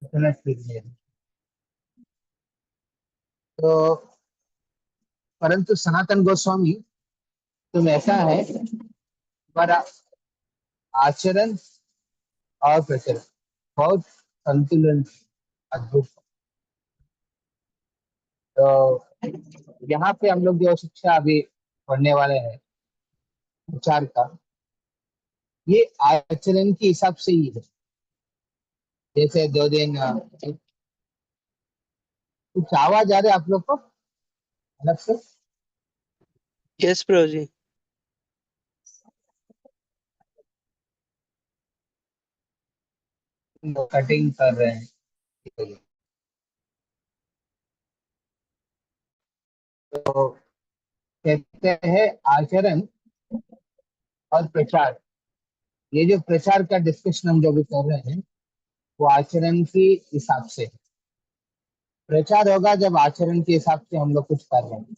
इतना कीजिए। तो परंतु सनातन गोस्वामी, तुम ऐसा है तुम्हारा आचरण और प्रचलन बहुत संतुलन अद्भुत। तो यहाँ पे हम लोग जो शिक्षा अभी पढ़ने वाले हैं विचार का, ये आचरण के हिसाब से ही है। जैसे 2 दिन कुछ आवाज आ रहे आप लोग को अलग से? यस प्रभु जी। कटिंग कर रहे हैं। तो कहते हैं आचरण और प्रचार। ये जो प्रचार का डिस्कशन हम जो भी कर रहे हैं वो आचरण के हिसाब से है। प्रचार होगा जब आचरण के हिसाब से हम लोग कुछ कर रहे हैं,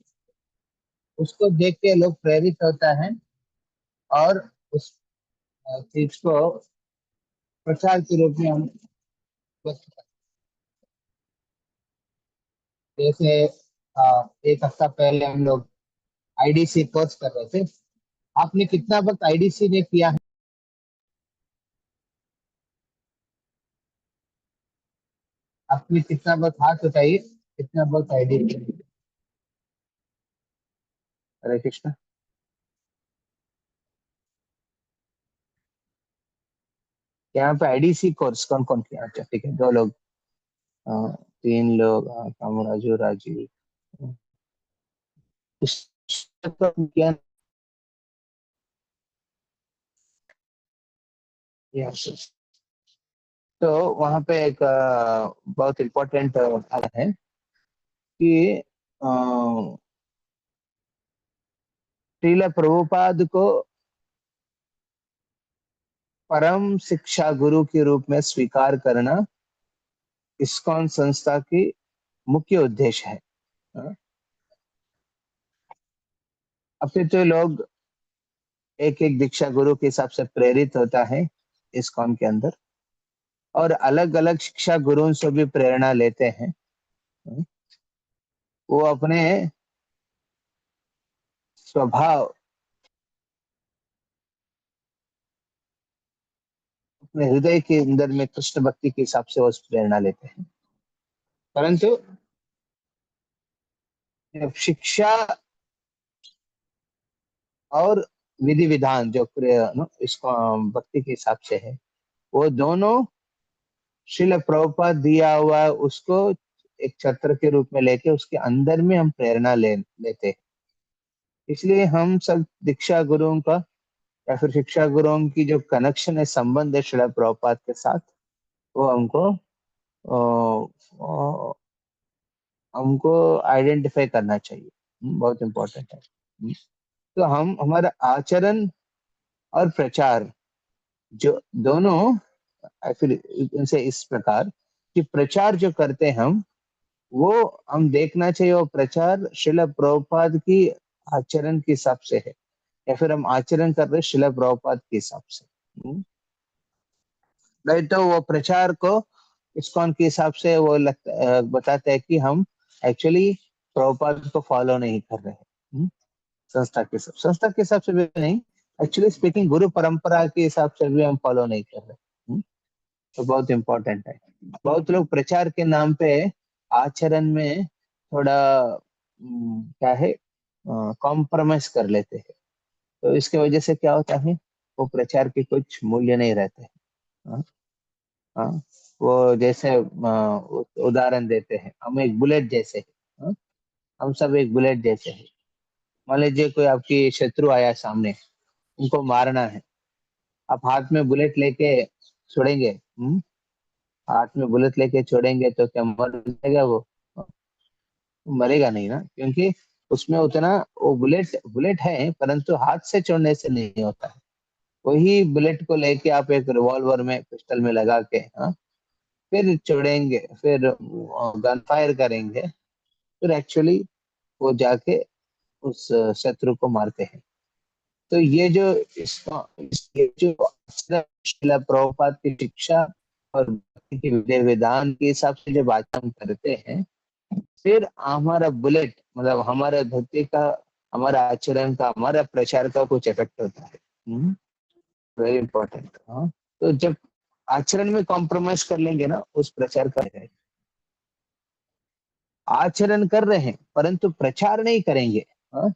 उसको देख के लोग प्रेरित होता है और उस चीज को प्रचार के रूप में हम व्यक्त करते हैं। जैसे एक हफ्ता पहले हम लोग आईडीसी कोर्स कर रहे थे। आपने कितना वक्त आईडीसी ने किया है? आपने कितना वक्त, हाथ उठाइए, कितना वक्त आईडीसी? हरे कृष्ण। यहाँ पे आईडीसी कोर्स कौन कौन किया? अच्छा ठीक है, 2 लोग, 3 लोग, कामराजू राजीव, किया। Yes. तो वहाँ पे एक बहुत इम्पोर्टेंट बात है कि श्रील प्रभुपाद को परम शिक्षा गुरु के रूप में स्वीकार करना इस्कॉन संस्था की मुख्य उद्देश्य है। अब फिर तो लोग एक एक दीक्षा गुरु के हिसाब से प्रेरित होता है इस्कॉन के अंदर, और अलग अलग शिक्षा गुरुओं से भी प्रेरणा लेते हैं। वो अपने स्वभाव, अपने हृदय के अंदर में कृष्ण भक्ति के हिसाब से वो प्रेरणा लेते हैं। परंतु जब शिक्षा और विधि विधान जो इसको भक्ति के हिसाब से है, वो दोनों श्रील प्रभुपाद दिया हुआ है, उसको एक छत्र के रूप में लेके उसके अंदर में हम प्रेरणा लेते हैं। इसलिए हम सब दीक्षा गुरुओं का या फिर शिक्षा गुरुओं की जो कनेक्शन है, संबंध है श्रील प्रभुपाद के साथ, वो हमको आइडेंटिफाई करना चाहिए। बहुत इंपॉर्टेंट है। तो हम हमारा आचरण और प्रचार जो दोनों, फिर इनसे इस प्रकार कि प्रचार जो करते हैं वो हम देखना चाहिए वो प्रचार श्रील प्रभुपाद की आचरण के हिसाब से है, या फिर हम आचरण कर रहे श्रील प्रभुपाद के हिसाब से। नहीं तो वो प्रचार को इस्कॉन के हिसाब से वो बताते हैं कि हम एक्चुअली प्रभुपाद को फॉलो नहीं कर रहे हैं। संस्था के हिसाब से भी नहीं, एक्चुअली स्पीकिंग गुरु परंपरा के हिसाब से भी हम फॉलो नहीं कर रहे। तो बहुत इंपॉर्टेंट है। बहुत लोग प्रचार के नाम पे आचरण में थोड़ा क्या है, कॉम्प्रोमाइज कर लेते हैं। तो इसके वजह से क्या होता है, वो प्रचार के कुछ मूल्य नहीं रहते हैं। हाँ, हाँ, वो जैसे उदाहरण देते हैं, हम एक बुलेट जैसे हैं। हाँ, हम सब एक बुलेट जैसे हैं। मान लीजिए कोई आपकी शत्रु आया सामने, उनको मारना है, आप हाथ में बुलेट लेके छोड़ेंगे? हाथ में बुलेट लेके छोड़ेंगे तो क्या मर जाएगा वो? मरेगा नहीं ना, क्योंकि उसमें उतना, वो बुलेट बुलेट है परंतु हाथ से छोड़ने से नहीं होता है। वही बुलेट को लेके आप एक रिवॉल्वर में, पिस्टल में लगा के, हाँ, फिर छोड़ेंगे, फिर गन फायर करेंगे, फिर एक्चुअली वो जाके उस शत्रु को मारते हैं। तो ये जो ये जो श्रील प्रभुपाद की शिक्षा और भक्ति के विधि विधान के हिसाब से जब आचरण करते हैं, फिर हमारा बुलेट मतलब हमारा भक्ति का, हमारा आचरण का, हमारा प्रचार का कुछ इफेक्ट होता है। Very important. हाँ, तो जब आचरण में कॉम्प्रोमाइज कर लेंगे ना, उस प्रचार का है। आचरण कर रहे हैं परंतु प्रचार नहीं करेंगे, हाँ,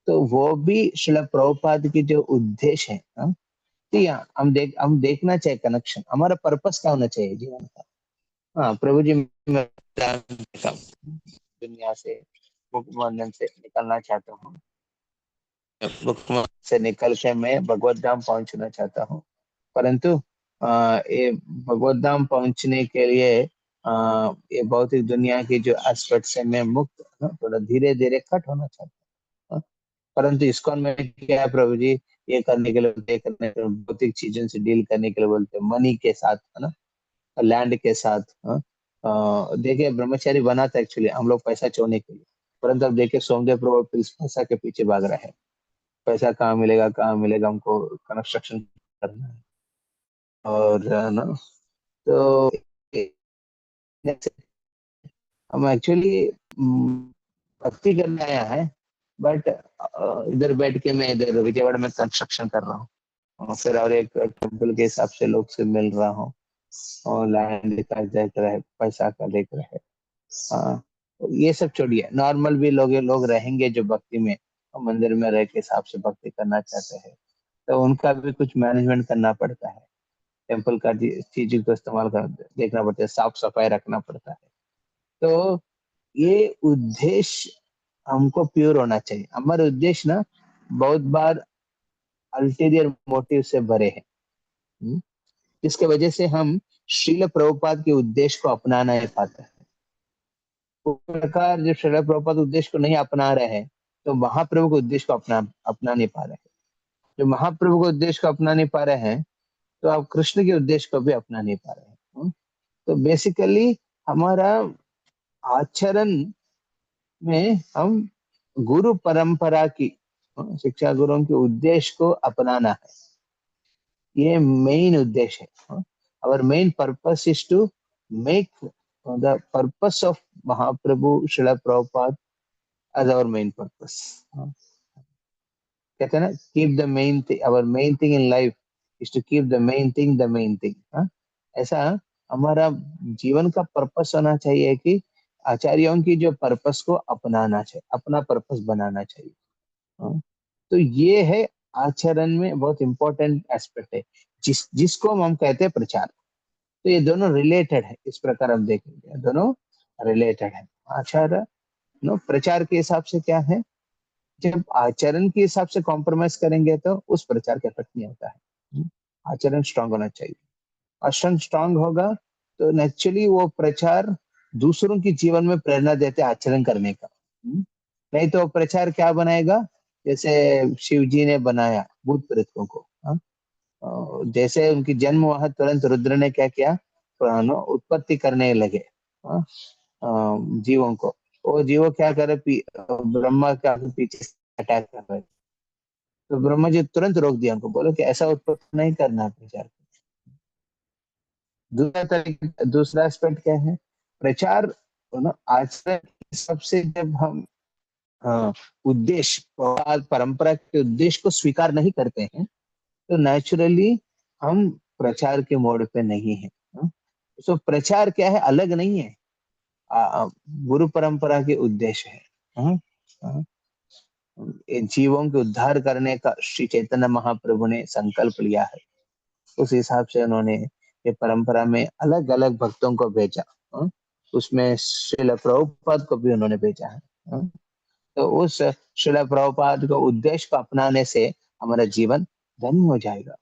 तो वो भी श्रील प्रभुपाद की जो उद्देश्य है, हाँ, तो यहाँ हम देखना चाहिए कनेक्शन, हमारा पर्पस क्या होना चाहिए जीवन का। हाँ प्रभु जी, मैं दुनिया से मुक्त बंधन से निकलना चाहता हूँ, मुक्त बंधन से निकल के मैं भगवत धाम पहुंचना चाहता हूँ। परंतु ये भगवत धाम पहुंचने के लिए ये भौतिक दुनिया की जो एस्पेक्ट से मैं मुक्त, थोड़ा धीरे धीरे कट होना चाहता हूँ। परंतु इस्कॉन में क्या है प्रभु जी, ये करने के लिए, ये करने के लिए, भौतिक चीजों से डील करने के लिए बोलते हैं, मनी के साथ, है ना, लैंड के साथ। हाँ? देखिए ब्रह्मचारी बना था एक्चुअली हम लोग पैसा चोरने के लिए, परंतु अब देखिए सोमदेव प्रभु इस पैसा के पीछे भाग रहे हैं। पैसा कहाँ मिलेगा, हमको कंस्ट्रक्शन करना है। और ना, तो हम एक्चुअली भक्ति करने आया है, बट इधर बैठ के मैं इधर विजयवाड़ा में कंस्ट्रक्शन कर रहा हूँ, और फिर और एक टेम्पल के हिसाब से लोग से मिल रहा हूँ, और लैंड का देख रहे, पैसा का देख रहे। हाँ, तो ये सब छोड़िए, नॉर्मल भी लोग रहेंगे जो भक्ति में मंदिर में रह के हिसाब से भक्ति करना चाहते हैं, तो उनका भी कुछ मैनेजमेंट करना पड़ता है। टेम्पल का चीजों को इस्तेमाल कर देखना पड़ता है, साफ सफाई रखना पड़ता है। तो ये उद्देश्य हमको प्योर होना चाहिए। हमारे उद्देश्य ना बहुत बार अल्टीरियर मोटिव से भरे हैं, हम्म, जिसके वजह से हम श्रील प्रभुपाद के उद्देश्य को अपना नहीं पाते हैं। उस प्रकार जब श्रील प्रभुपाद उद्देश्य को नहीं अपना रहे हैं, तो महाप्रभु के उद्देश्य को अपना नहीं पा रहे हैं। जो महाप्रभु के उद्देश्य को अपना नहीं पा रहे हैं, तो आप कृष्ण के उद्देश्य को भी अपना नहीं पा रहे हैं। तो बेसिकली हमारा आचरण में हम गुरु परंपरा की, शिक्षा गुरुओं के उद्देश्य को अपनाना है, ये मेन उद्देश्य है। our main purpose is to make the purpose of Mahaprabhu Srila Prabhupada as our main purpose. कहते हैं ना, keep the main thing, our main thing in life is to keep the main thing the main thing। ऐसा हमारा जीवन का purpose होना चाहिए कि आचार्यों की जो पर्पस को अपनाना चाहिए, अपना पर्पस बनाना चाहिए। हाँ, तो ये है आचरण में बहुत इंपॉर्टेंट एस्पेक्ट है, जिसको हम कहते हैं प्रचार। तो ये दोनों रिलेटेड है, इस प्रकार हम देखेंगे दोनों रिलेटेड है। आचार नो प्रचार के हिसाब से क्या है, जब आचरण के हिसाब से कॉम्प्रोमाइज करेंगे तो उस प्रचार का इफेक्ट नहीं होता है। आचरण स्ट्रांग होना चाहिए, आचरण स्ट्रांग होगा तो नेचुरली वो प्रचार दूसरों के जीवन में प्रेरणा देते आचरण करने का। नहीं तो प्रचार क्या बनाएगा, जैसे शिव जी ने बनाया भूत प्रेतों को। जैसे उनकी जन्म हुआ तुरंत रुद्र ने क्या किया, उत्पत्ति करने लगे जीवों को। वो जीवो क्या करे, ब्रह्मा का पीछे अटैक कर रहे, तो ब्रह्मा जी तुरंत रोक दिया उनको, बोलो कि ऐसा उत्पत्ति नहीं करना है प्रचार। दूसरा एस्पेक्ट क्या है, प्रचार आचरण सबसे जब हम उद्देश्य परंपरा के उद्देश्य को स्वीकार नहीं करते हैं, तो नेचुरली हम प्रचार के मोड पे नहीं है। तो प्रचार क्या है, अलग नहीं है, गुरु परंपरा के उद्देश्य है। हाँ, हाँ, ये जीवों के उद्धार करने का श्री चैतन्य महाप्रभु ने संकल्प लिया है। उस हिसाब से उन्होंने ये परंपरा में अलग अलग भक्तों को भेजा। हाँ, उसमें श्रील प्रभुपाद को भी उन्होंने भेजा है। हाँ, तो उस श्रील प्रभुपाद को उद्देश्य को अपनाने से हमारा जीवन धन्य हो जाएगा।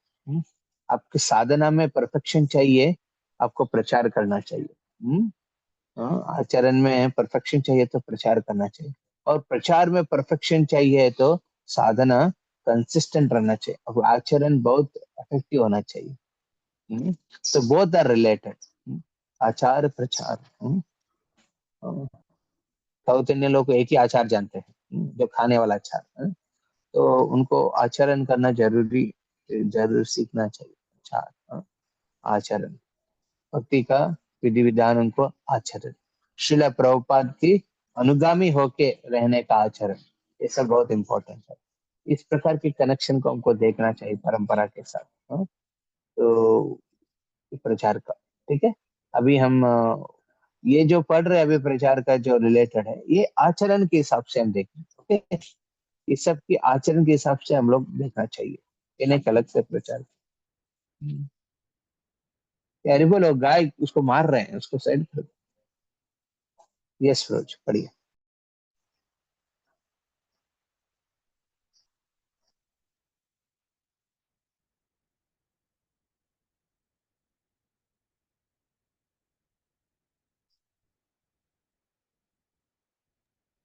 आपकी साधना में परफेक्शन चाहिए, आपको प्रचार करना चाहिए। आचरण में परफेक्शन चाहिए तो प्रचार करना चाहिए, और प्रचार में परफेक्शन चाहिए तो साधना कंसिस्टेंट रहना चाहिए, और आचरण बहुत इफेक्टिव होना चाहिए। तो बोथ आर रिलेटेड, आचार प्रचार। साउथ इंडियन लोग एक ही आचार जानते हैं, जो खाने वाला आचार। तो उनको आचरण करना जरूर सीखना चाहिए। आचार, आचरण। भक्ति का विधि विधान, उनको आचरण, शिला प्रभुपाद की अनुगामी होके रहने का आचरण, ये सब बहुत इंपॉर्टेंट है। इस प्रकार के कनेक्शन को हमको देखना चाहिए परंपरा के साथ। हाँ? तो प्रचार का, ठीक है। अभी हम ये जो पढ़ रहे हैं अभी प्रचार का जो रिलेटेड है, ये आचरण के हिसाब से हम देखें, ओके। ये सब की आचरण के हिसाब से हम लोग देखना चाहिए, इन्हें अलग से प्रचार। यार बोलो, गाय उसको मार रहे हैं, उसको साइड कर। यस रोज बढ़िया।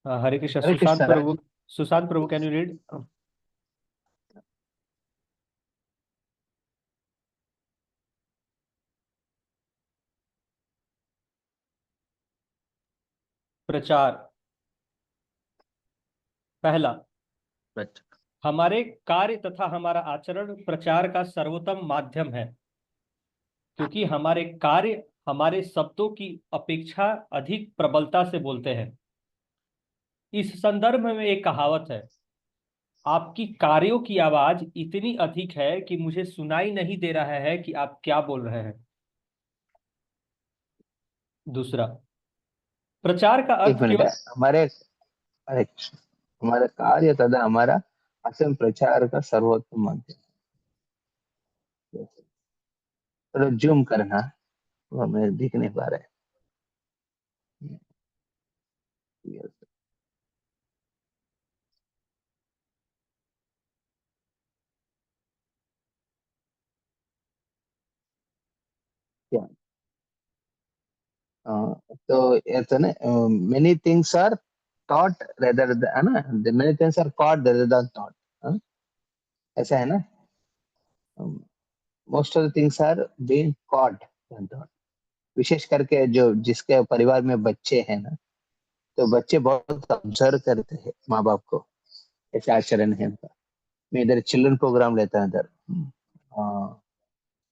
हरे कृष्ण। हरे सुशांत कृष्ण प्रभु, राज। सुशांत प्रभु, कैन यू रीड? प्रचार। पहला, हमारे कार्य तथा हमारा आचरण प्रचार का सर्वोत्तम माध्यम है, क्योंकि हमारे कार्य हमारे शब्दों की अपेक्षा अधिक प्रबलता से बोलते हैं। इस संदर्भ में एक कहावत है, आपकी कार्यों की आवाज इतनी अधिक है कि मुझे सुनाई नहीं दे रहा है कि आप क्या बोल रहे हैं। दूसरा, प्रचार का एक अर्थ मिनट है, केवल हमारे, हरे कृष्ण, हमारा कार्य तथा हमारा असम प्रचार का सर्वोत्तम माध्यम। थोड़ा जूम करना, वो हमें दिख नहीं पा रहा है। Yes, क्या? तो ये तो ना, many things are thought rather, है ना, many things are caught rather than thought, ऐसा है ना। Most of the things are being caught than thought. विशेष करके जो जिसके परिवार में बच्चे हैं ना, तो बच्चे बहुत ऑब्जर्व करते हैं माँ बाप को, ऐसे आचरण है उनका। मैं इधर चिल्ड्रन प्रोग्राम लेता हूँ इधर।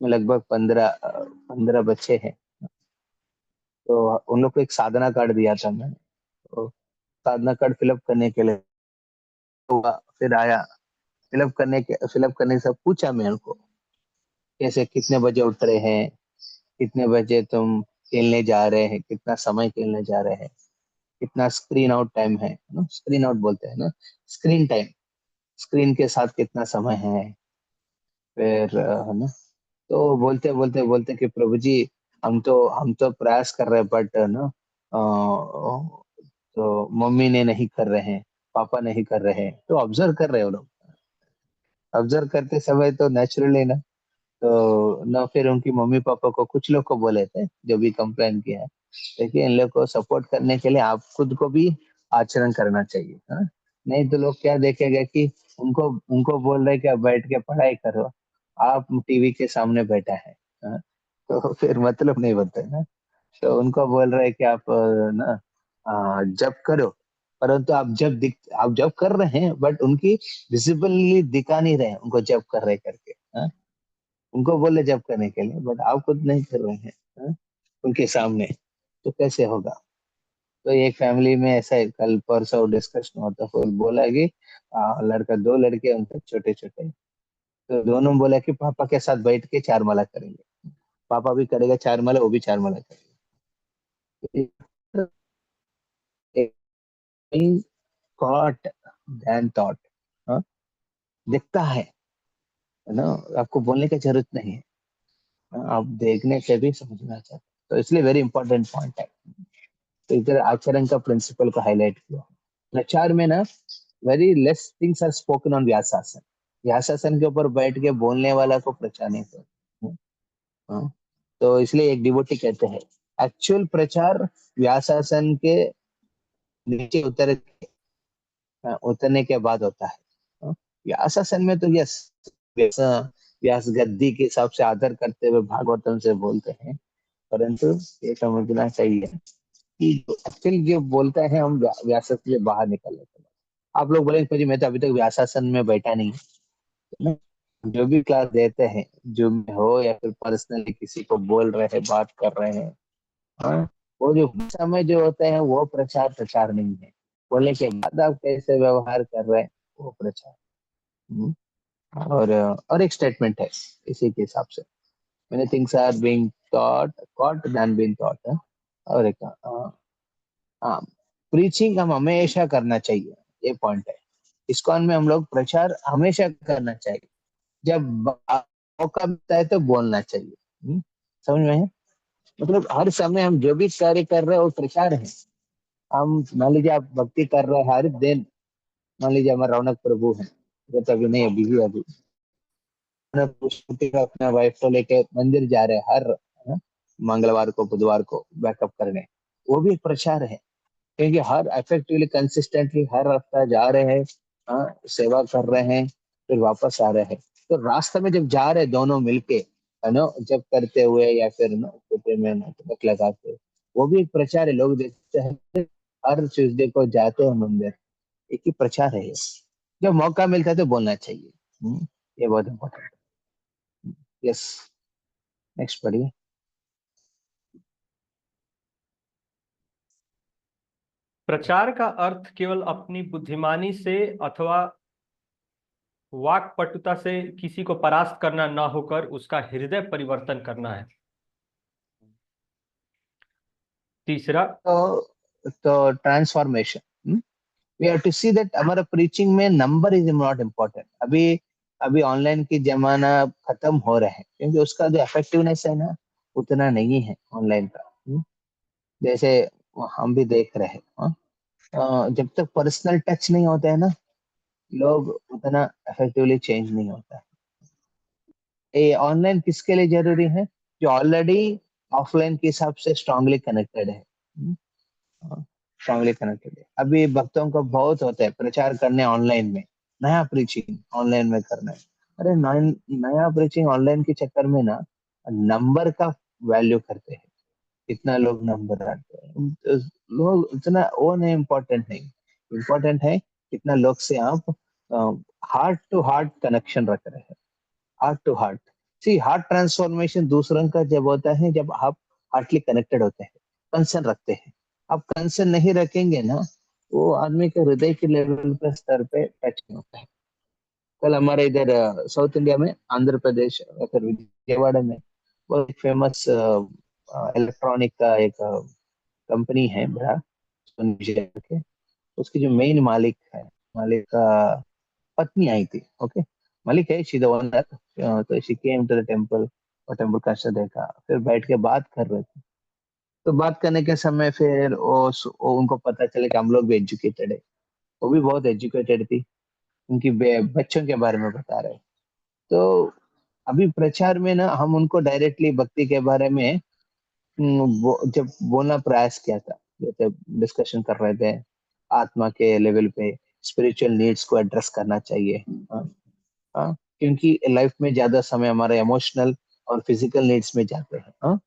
में लगभग 15 बच्चे हैं। तो उन लोग को एक साधना कार्ड दिया था मैंने, तो साधना कार्ड फिलअप करने के लिए हुआ, फिर आया, फिलअप करने से पूछा मैं उनको, कैसे कितने बजे उठ रहे हैं, कितने बजे तुम खेलने जा रहे हैं, कितना समय खेलने जा रहे हैं, कितना स्क्रीन आउट टाइम है ना, स्क्रीन आउट बोलते हैं ना, स्क्रीन टाइम, स्क्रीन के साथ कितना समय है। फिर है ना, तो बोलते बोलते बोलते कि प्रभु जी, हम तो प्रयास कर रहे हैं, बट ना तो मम्मी ने नहीं कर रहे हैं, पापा नहीं कर रहे हैं। तो ऑब्जर्व कर रहे हो लोग, ऑब्जर्व करते समय तो नेचुरली ना, तो ना फिर उनकी मम्मी पापा को, कुछ लोग को बोले थे जो भी कंप्लेन किया है, देखिए इन लोग को सपोर्ट करने के लिए आप खुद को भी आचरण करना चाहिए, हाँ? नहीं तो लोग क्या देखेगा कि उनको उनको बोल रहे कि आप बैठ के पढ़ाई करो, आप टीवी के सामने बैठा है, हाँ? तो फिर मतलब नहीं बनता है ना। तो उनको बोल रहे हैं कि आप ना जब करो, परंतु आप जब कर रहे हैं, बट उनकी विजिबली दिखा नहीं रहे हैं, उनको जब कर रहे करके, हाँ? उनको बोले जब करने के लिए, बट आप खुद नहीं कर रहे हैं, हाँ? उनके सामने, तो कैसे होगा। तो एक फैमिली में ऐसा है, कल परसों डिस्कशन हुआ था, फिर बोला कि लड़का, 2 लड़के हैं उनके छोटे छोटे, तो दोनों बोला कि पापा के साथ बैठ के चार माला करेंगे, पापा भी करेगा चार माला, वो भी चार माला करेगा। कॉट दैन थॉट, दिखता है ना, आपको बोलने की जरूरत नहीं है, आप देखने से भी समझना चाहते, तो इसलिए वेरी इंपॉर्टेंट पॉइंट है। तो इधर आचरण का प्रिंसिपल को हाईलाइट किया। प्रचार में ना, very less things are spoken on व्यासासन। व्यासासन के ऊपर बैठ के बोलने वाला को प्रचार नहीं करते, हाँ? तो इसलिए एक डिवोटी कहते हैं, एक्चुअल प्रचार व्यासासन के नीचे उतरने के बाद होता है, हाँ? व्यासासन में तो यस, व्यास व्यास गद्दी के हिसाब से आदर करते हुए भागवतम से बोलते हैं, परंतु ये समझना चाहिए कि एक्चुअली जो बोलता है, हम व्यासासन से बाहर निकल लेते हैं। आप लोग बोलेंगे, "जी मैं तो अभी तक व्यासासन में बैठा नहीं हूँ।" जो भी क्लास देते हैं, जो भी हो या फिर पर्सनली किसी को बोल रहे हैं, बात कर रहे हैं, हाँ, वो जो समय जो होते हैं वो प्रचार प्रचार नहीं है। बोलने के बाद आप कैसे व्यवहार कर रहे हैं वो प्रचार। हम्म, और एक स्टेटमेंट है इसी के हिसाब से, many things are being taught than being taught, है? और एक हाँ, प्रीचिंग हम हमेशा करना चाहिए, ये पॉइंट है। इस्कॉन में हम लोग प्रचार हमेशा करना चाहिए, जब मौका मिलता है तो बोलना चाहिए। समझ में है? मतलब हर समय हम जो भी कार्य कर रहे हैं वो प्रचार है। हम मान लीजिए आप भक्ति कर रहे हैं हर दिन, मान लीजिए हमारे रौनक प्रभु है, वो तो अभी नहीं है, बिजी है अभी, अपना वाइफ को लेके मंदिर जा रहे हैं हर मंगलवार को बुधवार को बैकअप करने, वो भी एक प्रचार है। क्योंकि हर इफेक्टिवली कंसिस्टेंटली हर हफ्ता जा रहे हैं, सेवा कर रहे हैं, फिर वापस आ रहे हैं। तो रास्ते में जब जा रहे हैं दोनों मिलके, है ना, जब करते हुए या फिर ना कुत्ते में नक लगा के, वो भी एक प्रचार है। लोग देखते हैं हर ट्यूसडे को जाते हैं मंदिर, एक ही प्रचार है ये। जब मौका मिलता है तो बोलना चाहिए। ये बहुत इम्पोर्टेंट। यस, नेक्स्ट पढ़िए। प्रचार का अर्थ केवल अपनी बुद्धिमानी से अथवा वाक्पटुता से किसी को परास्त करना न होकर उसका हृदय परिवर्तन करना है। तीसरा, तो transformation, we have to see that हमारा प्रीचिंग में नंबर इज नॉट इम्पोर्टेंट। अभी अभी ऑनलाइन की जमाना खत्म हो रहा है, क्योंकि उसका जो इफेक्टिवनेस है ना उतना नहीं है ऑनलाइन का। जैसे हम भी देख रहे हैं, जब तक पर्सनल टच नहीं होता है ना, लोग उतना इफेक्टिवली चेंज नहीं होता है। ये ऑनलाइन किसके लिए जरूरी है? जो ऑलरेडी ऑफलाइन के हिसाब से स्ट्रांगली कनेक्टेड है। स्ट्रांगली कनेक्टेड है। अभी भक्तों को बहुत होता है प्रचार करने ऑनलाइन में, नया प्रीचिंग ऑनलाइन में करना है। अरे नया प्रीचिंग ऑनलाइन के चक्कर में ना नंबर का वैल्यू करते हैं, कितना लोग नंबर आते हैं, तो लोग उतना वो नहीं, इम्पोर्टेंट नहीं। इम्पोर्टेंट है कितना लोग से आप हार्ट टू हार्ट कनेक्शन रख रहे हैं, heart to heart. See, heart transformation दूसरों का जब होता है जब आप हार्टली कनेक्टेड होते हैं, कंसर्न रखते हैं। आप कंसर्न नहीं रखेंगे ना, वो आदमी के हृदय के लेवल पे स्तर पे टच नहीं होता है। कल हमारे इधर साउथ इंडिया में आंध्र प्रदेश या फिर विजयवाड़ा में वो एक फेमस इलेक्ट्रॉनिक का एक कंपनी है बड़ा, विजय के, उसकी जो मेन मालिक है, मालिक का पत्नी आई थी। ओके, मालिक है, शी द ओनर। तो she came to the temple और टेम्पल का देखा, फिर बैठ के बात कर रहे थे। तो बात करने के समय फिर वो उनको पता चले कि हम लोग भी एजुकेटेड है। वो भी बहुत एजुकेटेड थी, उनकी बच्चों के बारे में बता रहे। तो अभी प्रचार में ना हम उनको डायरेक्टली भक्ति के बारे में जब बोलना प्रयास किया था, जैसे डिस्कशन कर रहे थे आत्मा के लेवल पे स्पिरिचुअल नीड्स को एड्रेस करना चाहिए। हाँ, हाँ, क्योंकि लाइफ में ज्यादा समय हमारे इमोशनल और फिजिकल नीड्स में जाते हैं। हाँ,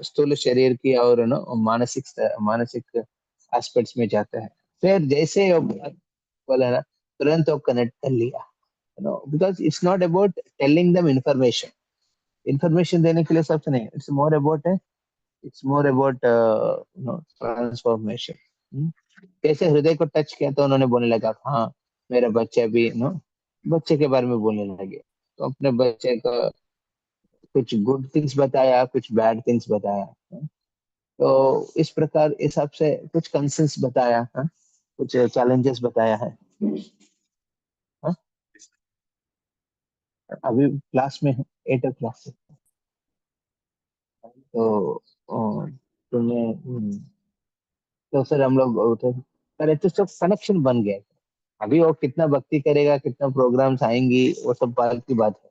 स्थूल शरीर की और ना मानसिक मानसिक एस्पेक्ट्स में जाते हैं। फिर जैसे वो बोला ना, तुरंत वो कनेक्ट कर लिया, because it's not about telling them information. Information देने के लिए सबसे नहीं, इट्स मोर अबाउट ट्रांसफॉर्मेशन। कैसे हृदय को टच किया तो उन्होंने बोलने लगा, हाँ मेरा बच्चा भी बच्चे के बारे में बोलने लगे। तो अपने बच्चे का कुछ गुड थिंग्स बताया, कुछ बैड थिंग्स बताया। तो इस प्रकार हिसाब से कुछ कंसर्न्स बताया, कुछ चैलेंजेस बताया है। हाँ? अभी क्लास में 8 क्लास से। तो तुम्हें तो सर हम लोग उठे, अरे तो सब कनेक्शन बन गया। अभी वो कितना भक्ति करेगा, कितना प्रोग्राम्स आएंगी, वो सब बात की बात है,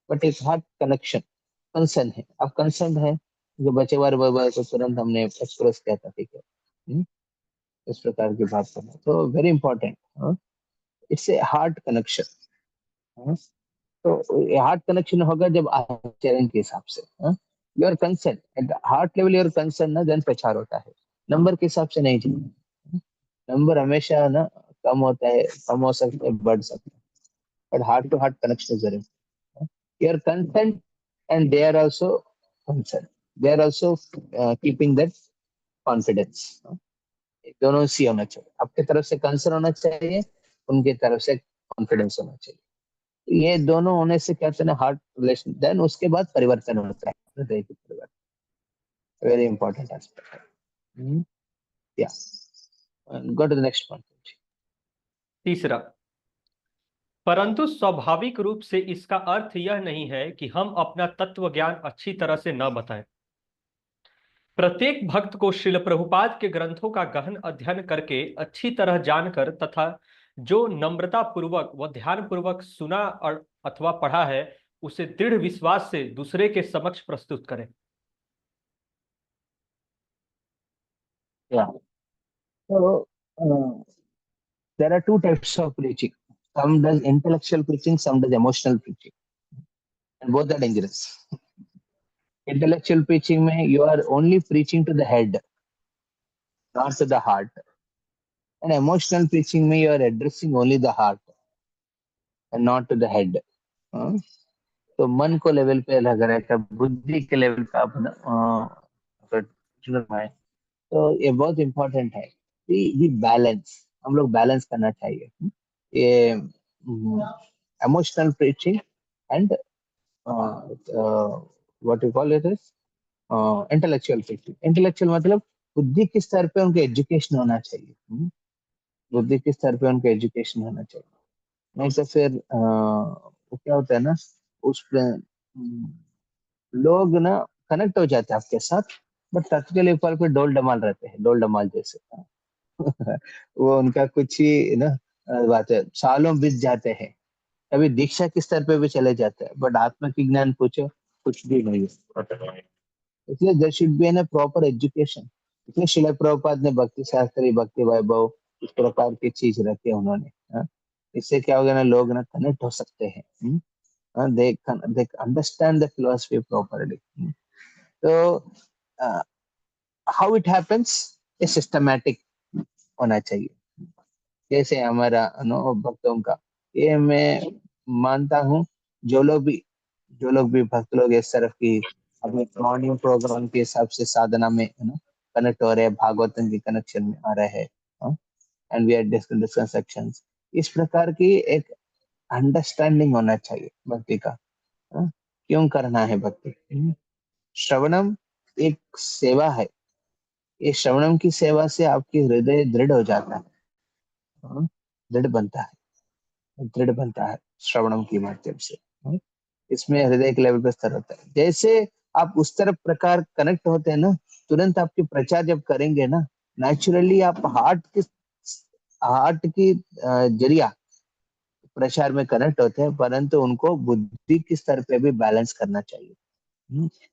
बट एक हार्ट कनेक्शन, कंसर्न है। अब कंसर्न है जो बच्चे बार बार को तुरंत हमने एक्सप्रेस किया था, ठीक है। हम्म, इस प्रकार की बात करना तो very important. It's a heart connection. तो हार्ट कनेक्शन होगा जब आचरण के हिसाब से, your concern at heart level, your concern ना देन प्रचार होता है। नंबर के हिसाब से नहीं चाहिए। नंबर हमेशा ना कम होता है, कम हो सकता है, बढ़ सकता है, but heart to heart connection जरूर। your consent, and they are also concerned. They are also keeping that confidence. दोनों सी होना चाहिए, आपके तरफ से कंसर्न होना चाहिए, उनके तरफ से कॉन्फिडेंस होना चाहिए। ये दोनों होने से क्या होता है ना, हार्ट रिलेशन, देन उसके बाद परिवर्तन होता है, हृदय की परिवर्तन। Very important aspect. Yeah go to the next point. तीसरा, परंतु स्वाभाविक रूप से इसका अर्थ यह नहीं है कि हम अपना तत्व ज्ञान अच्छी तरह से न बताएं। प्रत्येक भक्त को श्रील प्रभुपाद के ग्रंथों का गहन अध्ययन करके अच्छी तरह जानकर तथा जो नम्रता पूर्वक व ध्यान पूर्वक सुना और अथवा पढ़ा है, उसे दृढ़ विश्वास से दूसरे के समक्ष प्रस्तुत करें। So there are two types of preaching. Some does intellectual preaching, some does emotional preaching, and both are dangerous. Intellectual preaching में you are only preaching to the head, not to the heart. And emotional preaching में you are addressing only the heart and not to the head. तो मन को level पे लग रहा है, बुद्धि के लेवल पे आप तो ये बहुत इंपॉर्टेंट है कि बैलेंस, हम लोग बैलेंस करना चाहिए। ये emotional preaching and what you call it is intellectual preaching. Intellectual मतलब बुद्धि के स्तर पे उनके एजुकेशन होना चाहिए, बुद्धि के स्तर पे उनके एजुकेशन होना चाहिए। नहीं तो फिर वो क्या होता है ना, उस लोग ना कनेक्ट हो जाते हैं आपके साथ, बट तथ्य के लेवल पे डोल डमाल रहते हैं, डोल डमाल जैसे। वो उनका कुछ ही ना बात है, सालों बीत जाते हैं, कभी दीक्षा के स्तर पे भी चले जाते हैं, बट आत्मा की ज्ञान पूछो कुछ भी नहीं है। इसलिए there should be an proper education. इसलिए श्रील प्रभुपाद ने भक्ति शास्त्री, भक्ति वैभव, इस प्रकार की चीज रखी है उन्होंने। इससे क्या होगा ना, लोग ना कनेक्ट हो सकते हैं, they understand the philosophy properly. So how it happens is systematic होना चाहिए। जैसे हमारा भक्तों का, ये मैं मानता हूँ, जो लोग भी भक्त लोग इस तरफ की अपने मॉर्निंग प्रोग्राम के हिसाब से साधना में कनेक्ट हो रहे हैं, भागवतन के कनेक्शन में आ रहे हैं, and we are discussion sections, इस प्रकार की एक अंडरस्टैंडिंग होना चाहिए भक्ति का। क्यों करना है भक्ति? श्रवणम एक सेवा है, ये श्रवणम की सेवा से आपकी हृदय दृढ़ हो जाता है, दृढ़ बनता है, दृढ़ बनता है श्रवणम के माध्यम से। इसमें हृदय के लेवल पर स्तर होता है। जैसे आप उस तरफ प्रकार कनेक्ट होते हैं ना, तुरंत आपके प्रचार जब करेंगे ना, नेचुरली आप हार्ट की जरिया प्रचार में कनेक्ट होते हैं, परंतु उनको बुद्धि के स्तर पे भी बैलेंस करना चाहिए।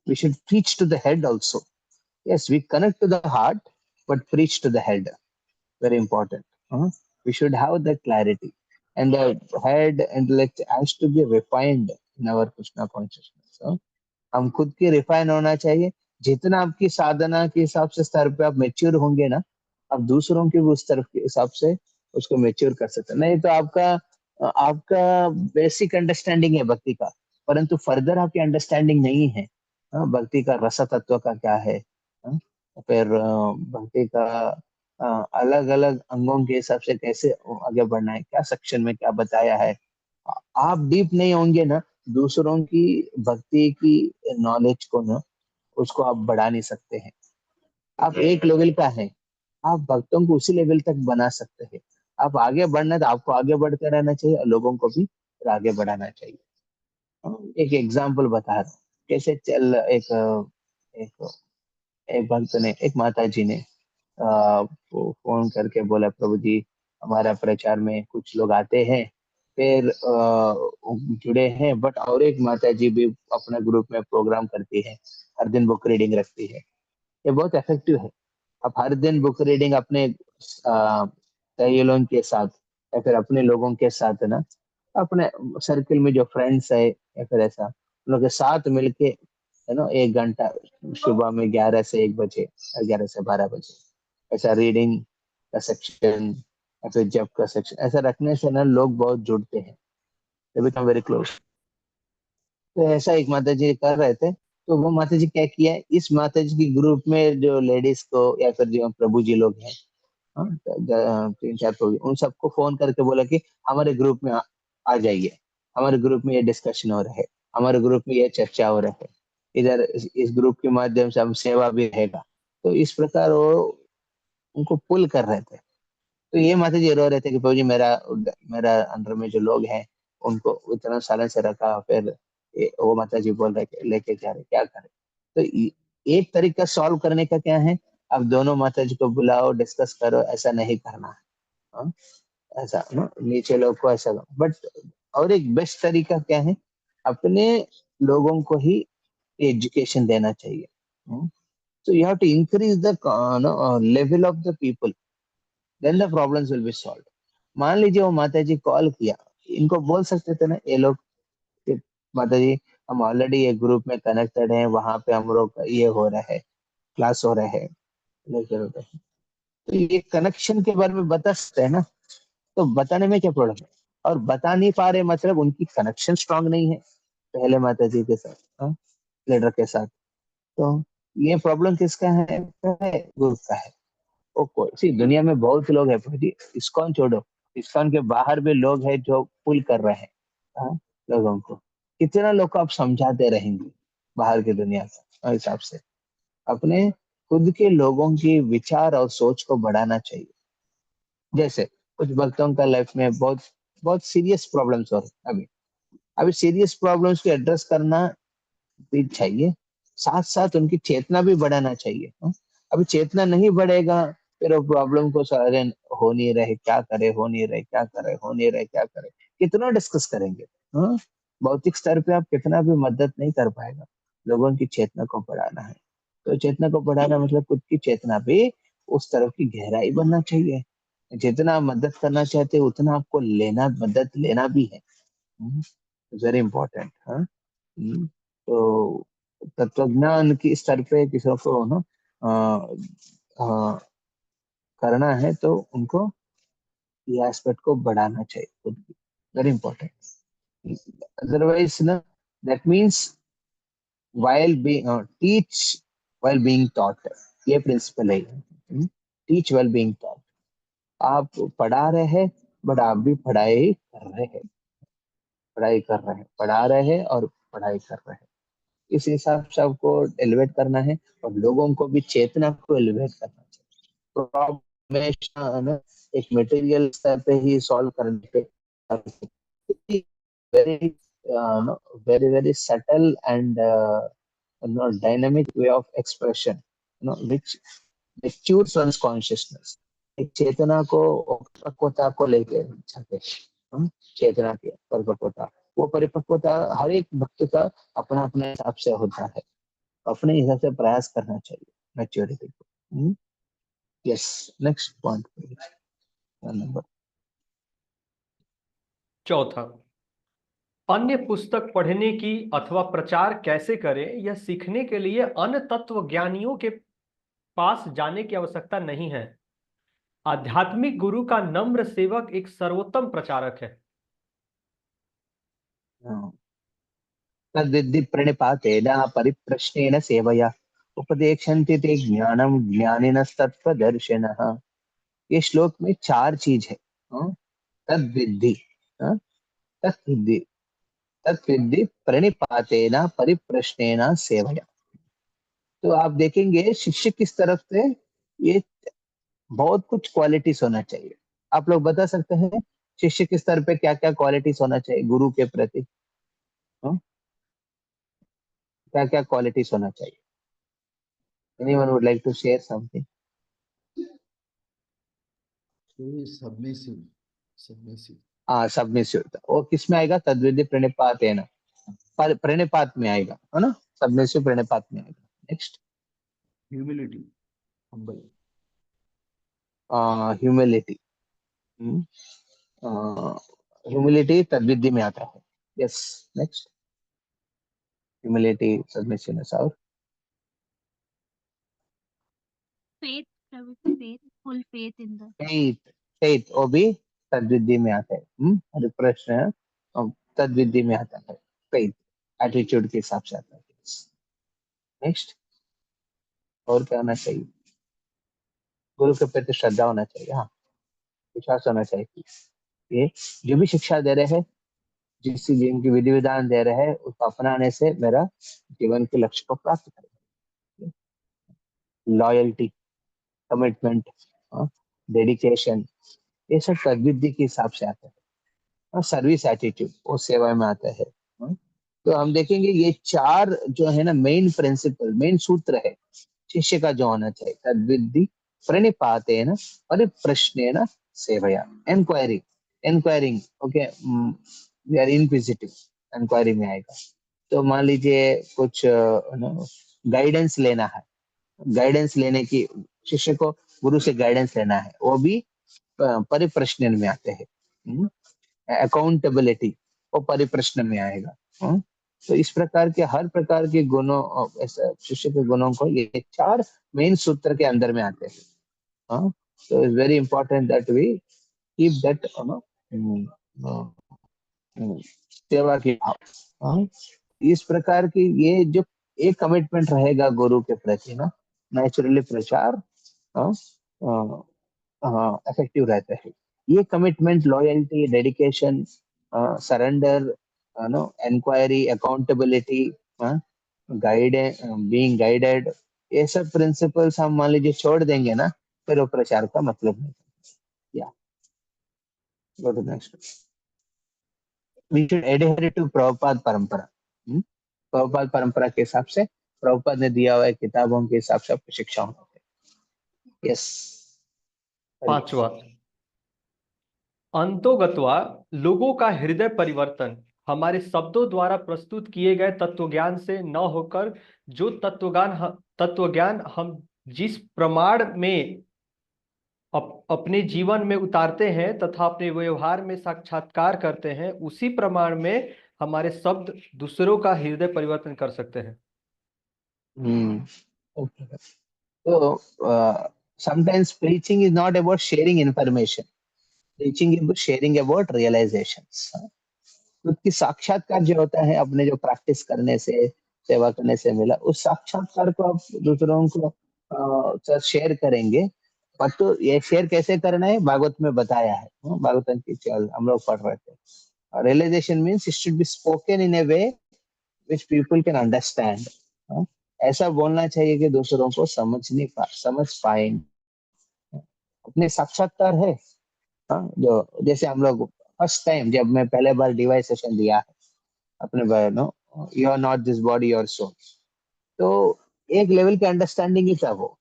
We should preach to the head also. Yes, we connect to the heart, but preach to the head. Very important. We should have that clarity. And the head intellect has to be refined in our Krishna consciousness. हम खुद की refine होना चाहिए। जितना आपकी साधना के हिसाब से स्तर पे आप मेच्योर होंगे ना, आप दूसरों के भी उस तरफ के हिसाब से उसको मेच्योर कर सकते हैं। नहीं तो आपका बेसिक अंडरस्टैंडिंग है भक्ति का, परंतु फर्दर आपकी अंडरस्टैंडिंग नहीं है भक्ति का रस तत्व का क्या है, फिर भक्ति का अलग अलग अंगों के हिसाब से कैसे आगे बढ़ना है, क्या सेक्शन में क्या बताया है। आप डीप नहीं होंगे ना, दूसरों की भक्ति की नॉलेज को ना, उसको आप बढ़ा नहीं सकते हैं। आप एक लेवल का है, आप भक्तों को उसी लेवल तक बना सकते हैं। आप आगे बढ़ना तो आपको आगे बढ़ते रहना चाहिए, और लोगों को भी आगे बढ़ाना चाहिए। एक एग्जाम्पल बता रहा हूँ, कैसे चल एक एक भक्त ने, एक माता जी ने फोन करके बोला, प्रभु जी हमारा प्रचार में कुछ लोग आते हैं, फिर जुड़े हैं, बट और एक माता जी भी अपने ग्रुप में प्रोग्राम करती है, हर दिन बुक रीडिंग रखती है। ये बहुत इफेक्टिव है। आप हर दिन बुक रीडिंग अपने सहयोगियों के साथ या फिर अपने लोगों के साथ ना, अपने सर्किल में जो फ्रेंड्स है या फिर ऐसा, उन लोग के साथ मिलके एक घंटा सुबह में 11 से 1 बजे, 11 से 12 बजे ऐसा रीडिंग का सेक्शन या फिर जब का सेक्शन ऐसा रखने से ना लोग बहुत जुड़ते हैं, दे बिकम वेरी क्लोज। तो ऐसा एक माता जी कर रहे थे, तो वो माता जी क्या किया, इस माता जी की ग्रुप में जो लेडीज को या फिर जो प्रभु जी लोग हैं, हाँ, 3-4 प्रभु, उन सबको फोन करके बोला कि हमारे ग्रुप में आ जाइए, हमारे ग्रुप में ये डिस्कशन हो रहा है, हमारे ग्रुप में ये चर्चा हो रहा है, इधर इस ग्रुप के माध्यम से हम सेवा भी रहेगा। तो इस प्रकार वो उनको पुल कर रहे थे। तो ये माता जी रो रहे थे कि प्रभु जी, मेरा मेरा अंडर में जो लोग हैं उनको इतना सालन से रखा, फिर वो माता जी बोल रहे कि लेके जा रहे, क्या करें। तो एक तरीका सॉल्व करने का क्या है, अब दोनों माता जी को बुलाओ, डिस्कस करो, ऐसा नहीं करना है, हाँ? ऐसा ना नीचे लोग को ऐसा, बट और एक बेस्ट तरीका क्या है, अपने लोगों को ही एजुकेशन देना चाहिए। So you have to increase the level of the people, then the problems will be solved. मान लीजिए वो माता जी कॉल किया, इनको बोल सकते थे ना ये लोग कि माता जी, हम ऑलरेडी एक ग्रुप में कनेक्टेड हैं, वहां पे हम लोग ये हो रहा है, क्लास हो रहा है, लेक्चर हो रहा है। तो ये कनेक्शन के बारे में बता सकते हैं ना, तो बताने में क्या प्रॉब्लम है। और बता नहीं पा रहे मतलब उनकी कनेक्शन स्ट्रांग नहीं है पहले माता जी के साथ, लीडर के साथ। तो ये प्रॉब्लम किसका है, ग्रुप का है। ओ कोई सी दुनिया में बहुत लोग हैं भाई, इस्कॉन छोड़ो, इस्कॉन के बाहर भी लोग हैं जो पुल कर रहे हैं, हाँ, लोगों को। कितना लोग को आप समझाते रहेंगे बाहर की दुनिया का हिसाब से। अपने खुद के लोगों की विचार और सोच को बढ़ाना चाहिए। जैसे कुछ भक्तों का लाइफ में बहुत बहुत सीरियस प्रॉब्लम्स हो रहे हैं अभी। अभी सीरियस प्रॉब्लम्स को एड्रेस करना भी चाहिए, साथ साथ उनकी चेतना भी बढ़ाना चाहिए, हाँ? अभी चेतना नहीं बढ़ेगा, फिर वो प्रॉब्लम को सारे हो नहीं रहे क्या करे, हो नहीं रहे क्या करे, हो नहीं रहे क्या करे, कितना डिस्कस करेंगे, हाँ? भौतिक स्तर पे आप कितना भी मदद नहीं कर पाएगा। लोगों की चेतना को बढ़ाना है, तो चेतना को बढ़ाना मतलब खुद की चेतना भी उस तरफ की गहराई बनना चाहिए। जितना आप मदद करना चाहते हो उतना आपको लेना, मदद लेना भी है, वेरी इंपॉर्टेंट, हाँ। तो तत्वज्ञान की स्तर पे किसी को ना करना है तो उनको ये एस्पेक्ट को बढ़ाना चाहिए, वेरी इंपॉर्टेंट। अदरवाइज ना, that means while being teach while being taught, ये प्रिंसिपल है। टीच while being taught, आप पढ़ा रहे हैं बट आप भी पढ़ाई कर रहे हैं, पढ़ाई कर रहे हैं, पढ़ा रहे हैं और पढ़ाई कर रहे हैं। इस हिसाब से आपको एलिवेट करना है और लोगों को भी चेतना को एलिवेट करना चाहिए। तो आप हमेशा ना एक मटेरियल स्तर पे ही सॉल्व करने पे very very very subtle and dynamic way of expression, which matures one's consciousness, एक चेतना को, परिपक्वता को लेके जाते हैं, चेतना की परिपक्वता, वो परिपक्वता हर एक भक्त का अपना अपने हिसाब से होता है, अपने हिसाब से प्रयास करना चाहिए मैच्योरिटी को। Yes, next point number. चौथा, अन्य पुस्तक पढ़ने की अथवा प्रचार कैसे करें यह सीखने के लिए अन्य तत्व ज्ञानियों के पास जाने की आवश्यकता नहीं है। आध्यात्मिक गुरु का नम्र सेवक एक सर्वोत्तम प्रचारक है। तद्विद्धि प्रणिपातेन परिप्रश्नेन सेवया उपदेक्षन्ति ते ज्ञानम ज्ञानिनस्तत्त्वदर्शिनः। ये श्लोक में 4 चीज है, हाँ? तद्विद्धि, हाँ? तद्विद्धि, तद्विद्धि प्रणिपातेन परिप्रश्नेन सेवया। तो आप देखेंगे शिष्य किस तरफ से, ये बहुत कुछ क्वालिटीज होना चाहिए। आप लोग बता सकते हैं शिष्य के स्तर पे क्या क्या क्वालिटीज होना चाहिए गुरु के प्रति, हाँ? क्या क्या क्वालिटीज होना चाहिए? Anyone would like to share something? Submissive, submissive. हाँ, सबमिसिव, वो किस में आएगा? तद्विधि प्रणिपात है ना, प्रणिपात में आएगा, है ना, सबमिसिव प्रणिपात में आएगा। Next, humility, humble. Humility, humility तद्विधि में आता है। यस, नेक्स्ट, ह्यूमिलिटी, सबमिसिवनेस और faith, faith, full faith in the faith, faith वो भी तद्विधि में आता है। हर प्रश्न तद्विधि में आता है, फेथ। एटीट्यूड के हिसाब से आता है। नेक्स्ट, और क्या होना चाहिए? गुरु के प्रति श्रद्धा होना चाहिए, हाँ, विश्वास होना चाहिए कि ये जो भी शिक्षा दे रहे हैं, जिनकी विधि विधान दे रहे हैं, उसको अपनाने से मेरा जीवन के लक्ष्य को प्राप्त करेगा। लॉयल्टी, कमिटमेंट, डेडिकेशन, ये सब सद्बुद्धि के हिसाब से आता है। और सर्विस एटीट्यूड, वो सेवा में आता है। तो हम देखेंगे ये चार जो है ना मेन प्रिंसिपल, मेन सूत्र है शिष्य का जो होना चाहिए। तद्विद्धि प्रणिपातेन परिप्रश्नेन सेवया, inquiry, inquiring, okay, we are inquisitive, inquiry में आएगा। तो मान लीजिए कुछ गाइडेंस लेना है, गाइडेंस लेने की, शिष्य को गुरु से गाइडेंस लेना है, वो भी परिप्रश्न में आते हैं। अकाउंटेबिलिटी, वो परिप्रश्न में आएगा। तो इस प्रकार के हर प्रकार के गुणों, शिष्य के गुणों को ये चार मेन सूत्र के अंदर में आते हैं। तो it's very important that we keep that सेवा की भाव। इस प्रकार की ये जो एक कमिटमेंट रहेगा गुरु के प्रति ना, नेचुरली प्रचार इफेक्टिव रहता है। ये commitment, loyalty, dedication, surrender, inquiry, accountability, being guided, ये सब प्रिंसिपल्स हम मान लीजिए छोड़ देंगे ना, फिर वो प्रचार का मतलब नहीं। Yeah go to next, we should adhere to Prabhupada परंपरा। प्रभुपाद परंपरा के हिसाब से, प्रभुपाद ने दिया हुआ है किताबों के हिसाब से आपको शिक्षा होना चाहिए। यस, पांचवा, अंतोगत्वा लोगों का हृदय परिवर्तन हमारे शब्दों द्वारा प्रस्तुत किए गए तत्वज्ञान से न होकर, जो तत्वज्ञान हम जिस प्रमाण में अपने जीवन में उतारते हैं तथा अपने व्यवहार में साक्षात्कार करते हैं, उसी प्रमाण में हमारे शब्द दूसरों का हृदय परिवर्तन कर सकते हैं। So, sometimes preaching is not about sharing information. Preaching is about sharing about realizations. खुद की साक्षात्कार जो होता है, अपने जो प्रैक्टिस करने से, सेवा करने से मिला, उस साक्षात्कार को आप दूसरों को शेयर करेंगे। पर तो ये शेयर कैसे करना है, भागवत में बताया है। भागवत की चल हम लोग पढ़ रहे थे। Realization means it should be spoken in a way which people can understand. ऐसा बोलना चाहिए कि दूसरों को समझ पाएंगे। अपने साक्षात्कार है, जो जैसे हम लोग फर्स्ट टाइम जब मैं पहले बार डिवाइस सेशन दिया है अपने बहनों, you are not this body your soul, तो एक लेवल की अंडरस्टैंडिंग ही था वो।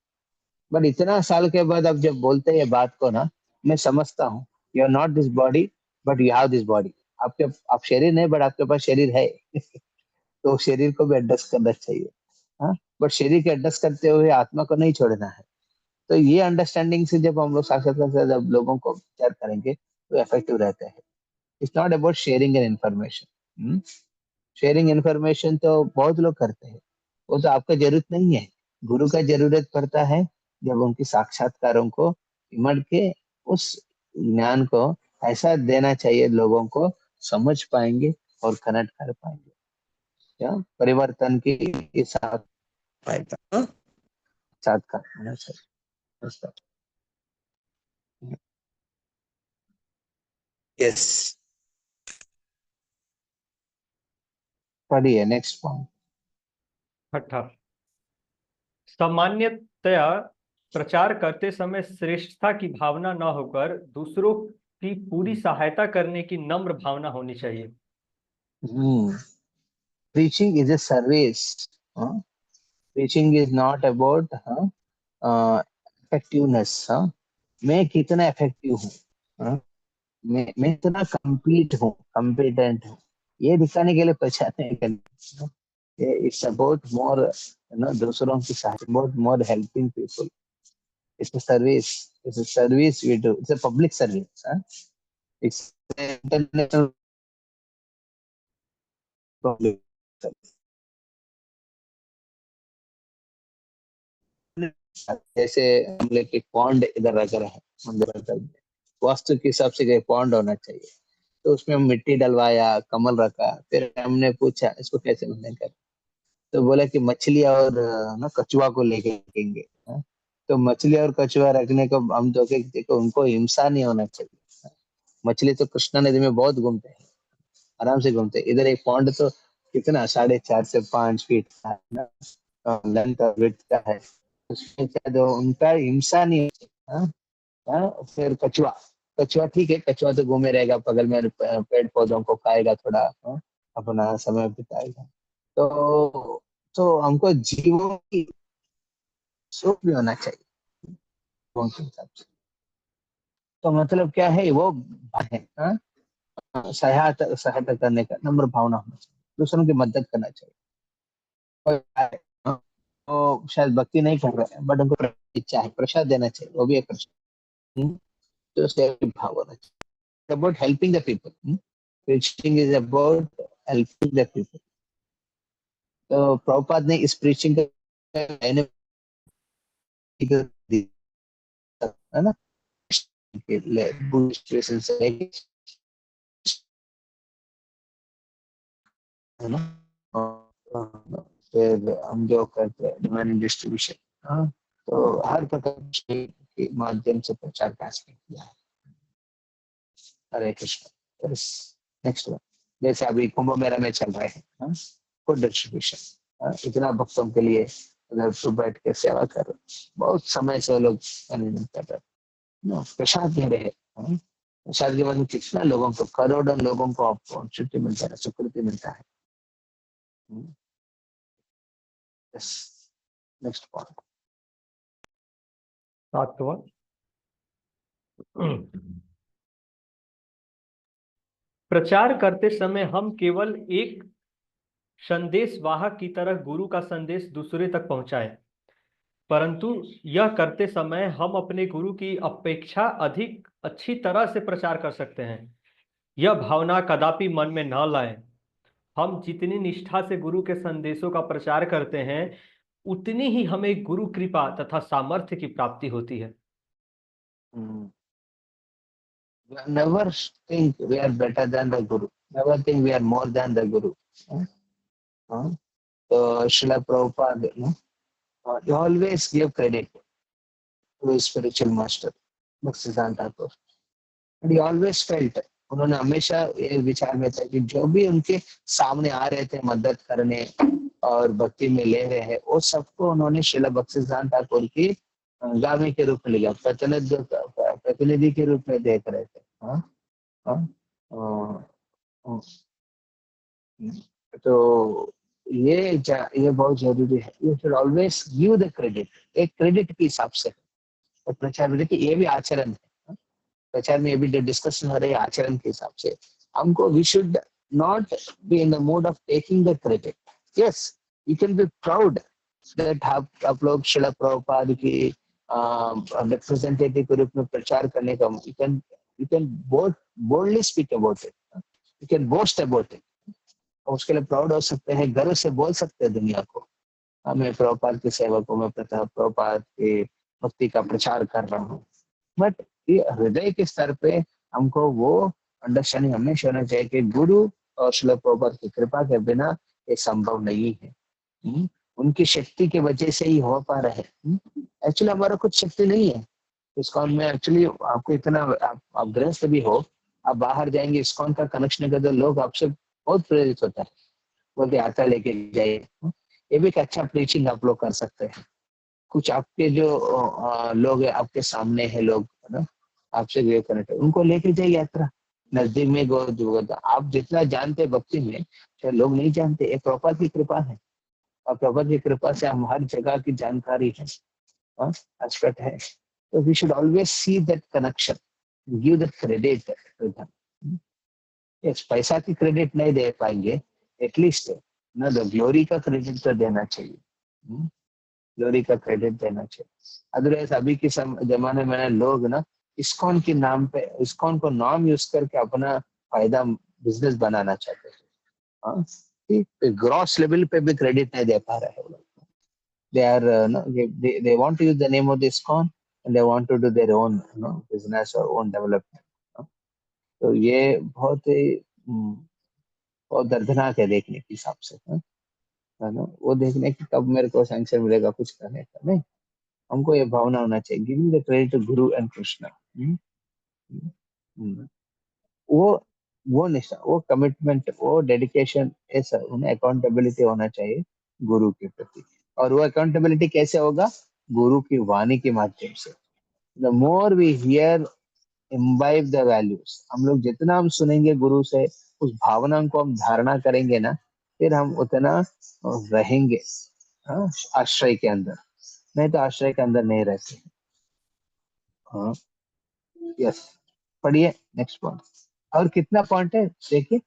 बट इतना साल के बाद अब जब बोलते हैं बात को ना, मैं समझता हूँ you are not this body but you have this body. आप शरीर नहीं, बट आपके पास शरीर है। तो शरीर को भी एडजस्ट करना चाहिए, बट शरीर के एडजस्ट करते हुए आत्मा को नहीं छोड़ना है। तो ये अंडरस्टैंडिंग से जब हम लोग साक्षात्कार से जब लोगों को विचार करेंगे तो इफेक्टिव रहते हैं। It's not about sharing an information. Sharing information तो बहुत लोग करते हैं, वो तो आपका जरूरत नहीं है। गुरु का जरूरत पड़ता है जब उनकी साक्षात्कारों को इमड़ के उस ज्ञान को ऐसा देना चाहिए, लोगों को समझ पाएंगे और कनेक्ट कर पाएंगे, क्या परिवर्तन के हिसाब पाएगा, साक्षात्कार होना चाहिए। यस, पढ़िए नेक्स्ट पॉइंट। छठा, सामान्यतया प्रचार करते समय श्रेष्ठता की भावना न होकर दूसरों की पूरी सहायता करने की नम्र भावना होनी चाहिए। Preaching is a service. Preaching is not about effectiveness. मैं कितना इफेक्टिव हूँ, मैं कितना कम्पिटेंट हूँ, ये दिखाने के लिए प्रचार नहीं करना। इट्स अबाउट मोर, दूसरों की सहायता, about more helping people. It's a service we do, it's a public service, it's international public service. जैसे हम लोग एक पॉन्ड इधर रख रहे हैं मंदिर, वास्तु के हिसाब से पॉन्ड होना चाहिए। तो उसमें मिट्टी डलवाया, कमल रखा, फिर हमने पूछा इसको कैसे बंधन कर, तो बोला कि मछली और ना कछुआ को लेके रखेंगे। हाँ? तो मछली और कछुआ रखने को हम तो देखो उनको हिंसा नहीं होना चाहिए। हाँ? मछली तो कृष्णा नदी में बहुत घूमते हैं, आराम से घूमते हैं। इधर एक पॉन्ड तो कितना 4.5 से 5 फीट का है ना, लेंथ और विड्थ का है, उसमें शायद उनका हिंसा नहीं होती। हाँ? हाँ? फिर कछुआ, कछुआ ठीक है, कछुआ तो घूमे रहेगा बगल में, पेड़ पौधों को खाएगा थोड़ा। हाँ? अपना समय बिताएगा। तो हमको जीवों की सुख भी होना चाहिए उनके हिसाब से। तो मतलब क्या है वो है, हाँ? सहायता सहायता करने का नम्र भावना होना चाहिए, दूसरों की मदद करना चाहिए। और हाँ, तो शायद भक्ति नहीं कर रहे हैं बट उनको इच्छा है, प्रसाद देना चाहिए, वो भी एक प्रसाद। तो सेवा भाव होना चाहिए, about helping the people. Preaching is about helping the people. तो प्रभुपाद ने इस प्रीचिंग का है ना, बुद्धिस्ट से लेके, है ना, फिर हम जो करते हैं डिमांड डिस्ट्रीब्यूशन, हाँ, तो हर प्रकार के माध्यम से प्रचार काज किया है। हरे कृष्ण। नेक्स्ट वन, जैसे अभी कुंभ मेला में चल रहे हैं, हाँ, फूड डिस्ट्रीब्यूशन, इतना भक्तों के लिए उधर तो बैठ के सेवा कर रहे, बहुत समय से लोग मैनेजमेंट कर रहे, प्रसाद दे रहे हैं। प्रसाद के बाद में कितना लोगों को, करोड़ों लोगों को अपॉर्चुनिटी मिलता है, सुकृति मिलता है। नेक्स्ट पॉइंट, सातवां, प्रचार करते समय हम केवल एक संदेश वाहक की तरह गुरु का संदेश दूसरे तक पहुंचाएं, परंतु यह करते समय हम अपने गुरु की अपेक्षा अधिक अच्छी तरह से प्रचार कर सकते हैं। यह भावना कदापि मन में न लाएं। हम जितनी निष्ठा से गुरु के संदेशों का प्रचार करते हैं, उतनी ही हमें गुरु कृपा तथा सामर्थ्य की प्राप्ति होती है। never think we are better than the guru, never think we are more than the guru. So Srila Prabhupada, he always give credit to his spiritual master Bhaktisiddhanta Thakur, and he always felt, उन्होंने हमेशा ये विचार में था कि जो भी उनके सामने आ रहे थे मदद करने और भक्ति में ले रहे हैं, वो सबको उन्होंने श्रील भक्तिसिद्धांत ठाकुर की गामी के रूप में लिया, प्रतिनिधि के रूप में देख रहे थे। हाँ, हाँ, तो ये बहुत जरूरी है। You should always give the credit, एक क्रेडिट के हिसाब से। और प्रचार में देखिए ये भी आचरण है, प्रचार में ये भी डिस्कशन हो रही है आचरण के हिसाब से। हमको we should not be in the mood of taking the credit. Yes, you can be proud that आप लोग श्रील प्रभुपाद की रिप्रेजेंटेटिव के रूप में प्रचार करने का, you can boldly speak about it, you can boast about it. उसके लिए प्राउड हो सकते हैं, गर्व से बोल सकते हैं दुनिया को, मैं प्रभुपाद के सेवक हूँ, मैं प्रभुपाद के भक्ति का प्रचार कर रहा हूँ। बट ये हृदय के स्तर पे हमको वो अंडरस्टैंडिंग हमेशा होना चाहिए कि गुरु और श्रील प्रभुपाद की कृपा के बिना ये संभव नहीं है। उनकी शक्ति की वजह से ही हो पा रहे हैं। एक्चुअली हमारा कुछ शक्ति नहीं है इस्कॉन में। एक्चुअली आपको इतना, आप गृहस्थ भी हो, आप बाहर जाएंगे इस्कॉन का कनेक्शन कर दो, लोग आपसे बहुत प्रेरित होता है, बोलते आता लेके जाइए। ये भी एक अच्छा प्रीचिंग आप लोग कर सकते हैं। कुछ आपके जो लोग है, आपके सामने है लोग, है ना, आपसे वे कनेक्ट, उनको लेके जाइए यात्रा, नजदीक में गो। आप जितना जानते भक्ति में, चाहे लोग नहीं जानते, ये प्रभुपाद की कृपा है। और प्रभुपाद की कृपा से हम हर जगह की जानकारी है, एक्सपर्ट है। तो we should always see that connection, give that credit to them. Yes, पैसा की क्रेडिट नहीं दे पाएंगे, एटलीस्ट ना द ग्लोरी का क्रेडिट तो देना चाहिए। ग्लोरी का क्रेडिट देना चाहिए। अदरवाइज अभी के जमाने में लोग ना इस्कॉन के नाम पे, इस्कॉन को नाम यूज करके अपना फायदा बिजनेस बनाना चाहते हैं। ग्रॉस लेवल पे भी क्रेडिट नहीं दे पा रहे हैं। They are they want to use the name of the ISKCON and they want to do their own business or own development. तो ये बहुत ही बहुत दर्दनाक है देखने के हिसाब से, है ना। वो देखने की कब मेरे को सैंक्शन मिलेगा कुछ करने का, नहीं। हमको ये भावना होना चाहिए, giving the credit to Guru and Krishna. वो निष्ठा, वो कमिटमेंट, वो डेडिकेशन, ऐसा उन्हें अकाउंटेबिलिटी होना चाहिए गुरु के प्रति। और वो अकाउंटेबिलिटी कैसे होगा? गुरु की वाणी के माध्यम से। The more we hear imbibe the values, हम लोग जितना हम सुनेंगे गुरु से, उस भावना को हम धारणा करेंगे ना, फिर हम उतना रहेंगे, हाँ, आश्रय के अंदर। नहीं तो आश्रय के अंदर नहीं रहते। हाँ, यस। पढ़िए नेक्स्ट पॉइंट। और कितना पॉइंट है देखिए।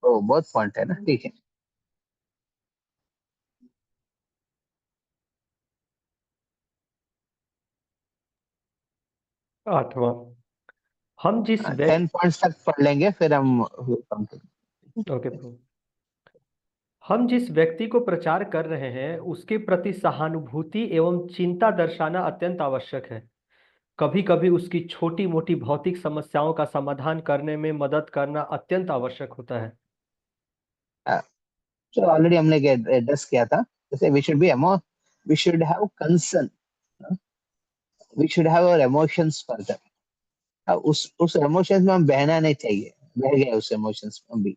ओ, बहुत पॉइंट है ना, ठीक है। 8वां, हम जिस 10 पॉइंट्स तक पढ़ लेंगे, फिर हम ओके प्रभु। हम जिस व्यक्ति को प्रचार कर रहे हैं उसके प्रति सहानुभूति एवं चिंता दर्शाना अत्यंत आवश्यक है। कभी कभी उसकी छोटी मोटी भौतिक समस्याओं का समाधान करने में मदद करना अत्यंत आवश्यक होता है। तो ऑलरेडी हमने एड्रेस किया था, जैसे we should have concern, we should have our emotions for that. उस इमोशंस में हम बहना नहीं चाहिए, बह गए उस इमोशंस में भी।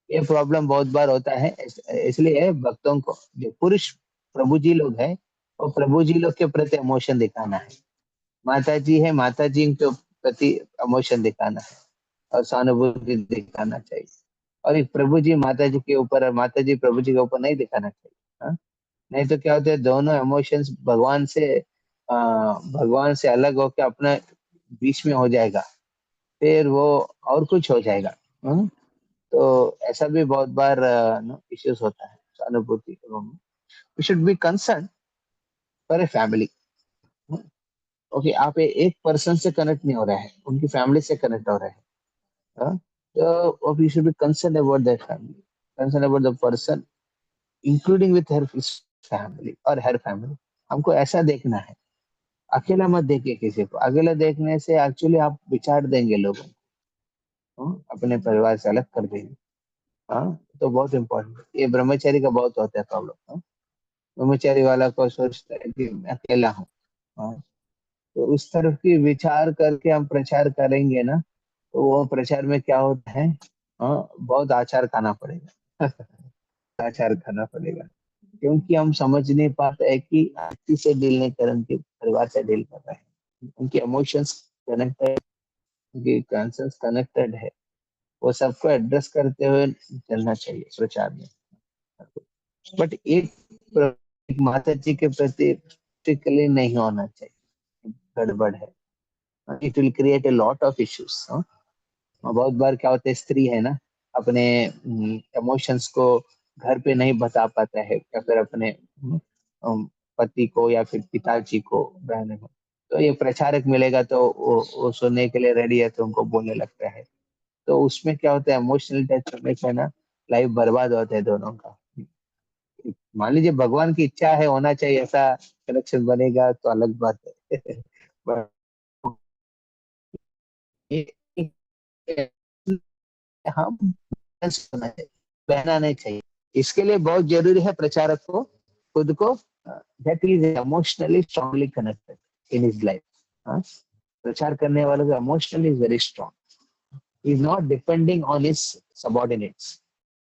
ये प्रॉब्लम बहुत बार होता है, इसलिए भक्तों को, जो पुरुष प्रभु जी लोग हैं, वो प्रभु जी लोग के प्रति इमोशन दिखाना है। माता जी है, माता जी के प्रति इमोशन दिखाना है और सहानुभूति दिखाना चाहिए। और एक प्रभु जी माता जी के ऊपर और माता जी प्रभु जी के ऊपर नहीं दिखाना चाहिए, हाँ? नहीं तो क्या होता है, दोनों इमोशंस भगवान से अलग होकर अपना बीच में हो जाएगा, फिर वो और कुछ हो जाएगा, हाँ? तो ऐसा भी बहुत बार इश्यूज होता है सहानुभूति। We should be concern for a family. Okay, आप एक पर्सन से कनेक्ट नहीं हो रहा है, उनकी फैमिली से कनेक्ट हो रहे हैं, हाँ? तो we should be concern about that family, concern about the person including with her family और हर फैमिली। हमको ऐसा देखना है, अकेला मत देखिए किसी को। अकेला देखने से एक्चुअली आप विचार देंगे लोगों को, हाँ? अपने परिवार से अलग कर देंगे, हाँ। तो बहुत इम्पोर्टेंट, ये ब्रह्मचारी का बहुत होता है प्रॉब्लम, हाँ। ब्रह्मचारी वाला को सोचता है कि मैं अकेला हूँ, हाँ। तो उस तरफ की विचार करके हम प्रचार करेंगे ना, तो वो प्रचार में क्या होता है, हाँ, बहुत आचार खाना पड़ेगा। आचार खाना पड़ेगा, क्योंकि हम समझ नहीं पाते है कि किसी से डील नहीं कर, उनके परिवार से डील कर रहे हैं, उनके इमोशंस कनेक्टेड, उनके कंसर्न्स कनेक्टेड है। वो सबको एड्रेस करते हुए चलना चाहिए प्रचार में। बट एक माता जी के प्रति स्ट्रिक्टली नहीं होना चाहिए, गड़बड़ है, it will create a lot of issues. बहुत बार क्या होता है, स्त्री है ना, अपने इमोशंस को घर पे नहीं बता पाता है, या फिर अपने पति को या फिर पिताजी को, बहन को। तो ये प्रचारक मिलेगा तो वो सुनने के लिए रेडी है, तो उनको बोलने लगता है। तो उसमें क्या होता है, इमोशनल टच होने से ना लाइफ बर्बाद होता है दोनों का। मान लीजिए भगवान की इच्छा है, होना चाहिए ऐसा कनेक्शन बनेगा तो अलग बात है। But हम होना चाहिए, बहना नहीं चाहिए। इसके लिए बहुत जरूरी है प्रचारक को खुद को that is emotionally strongly connected in his life. प्रचार करने वाले का emotionally is very strong, is not depending on his subordinates.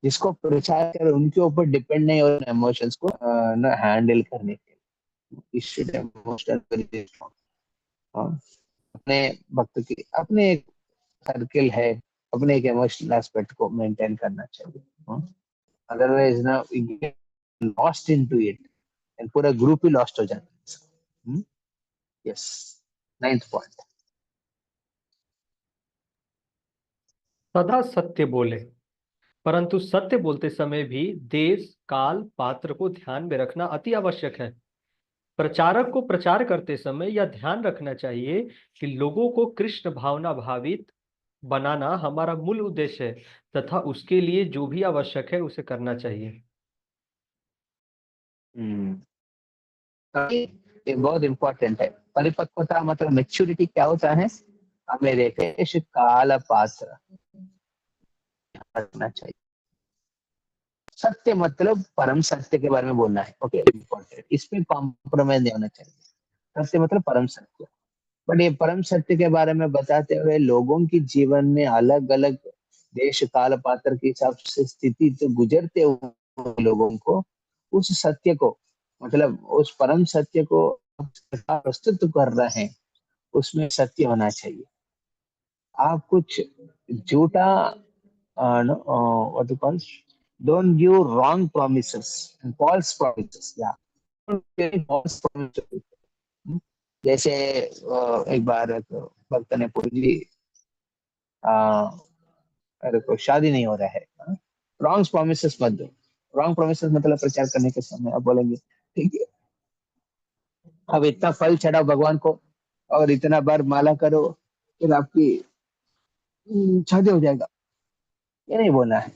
जिसको प्रचार कर उनके ऊपर डिपेंड नहीं हो इमोशंस को ना हैंडल करने के लिए। इमोशनल वेरी स्ट्रांग, अपने भक्त की अपने एक सर्किल है, अपने एक इमोशनल एस्पेक्ट को मेंटेन करना चाहिए। अदरवाइज ना लॉस्ट इनटू इट, एंड पूरा ग्रुप ही लॉस्ट हो जाता है। Yes, 9th point. सदा सत्य बोले, परंतु सत्य बोलते समय भी देश काल पात्र को ध्यान में रखना अति आवश्यक है। प्रचारक को प्रचार करते समय यह ध्यान रखना चाहिए कि लोगों को कृष्ण भावना भावित बनाना हमारा मूल उद्देश्य है, तथा उसके लिए जो भी आवश्यक है उसे करना चाहिए। ये बहुत इंपॉर्टेंट है। परिपक्वता मतलब मेच्योरिटी क्या होता है, हमें देखे काल पात्र रखना चाहिए। सत्य मतलब परम सत्य के बारे में बोलना है, ओके इम्पोर्टेंट, इसमें कॉम्प्रोमाइज नहीं होना चाहिए। सत्य मतलब परम सत्य। बट ये परम सत्य के बारे में बताते हुए लोगों की जीवन में अलग अलग देश काल पात्र के हिसाब से स्थिति तो गुजरते हुए लोगों को उस सत्य को मतलब उस परम सत्य को प्रस्तुत कर रहे हैं, उसमें सत्य होना चाहिए। आप कुछ झूठा what to call, don't give wrong promises and false promises, yeah, don't give false promises। जैसे एक बार एक भक्त ने पूछी जी अरे को शादी नहीं हो रहा है, रॉन्ग प्रोमिसेस मत दो। रॉन्ग प्रोमिसेस मतलब प्रचार करने के समय आप बोलेंगे ठीक है अब इतना फल चढ़ाओ भगवान को और इतना बार माला करो फिर आपकी शादी हो जाएगा, ये नहीं बोलना है।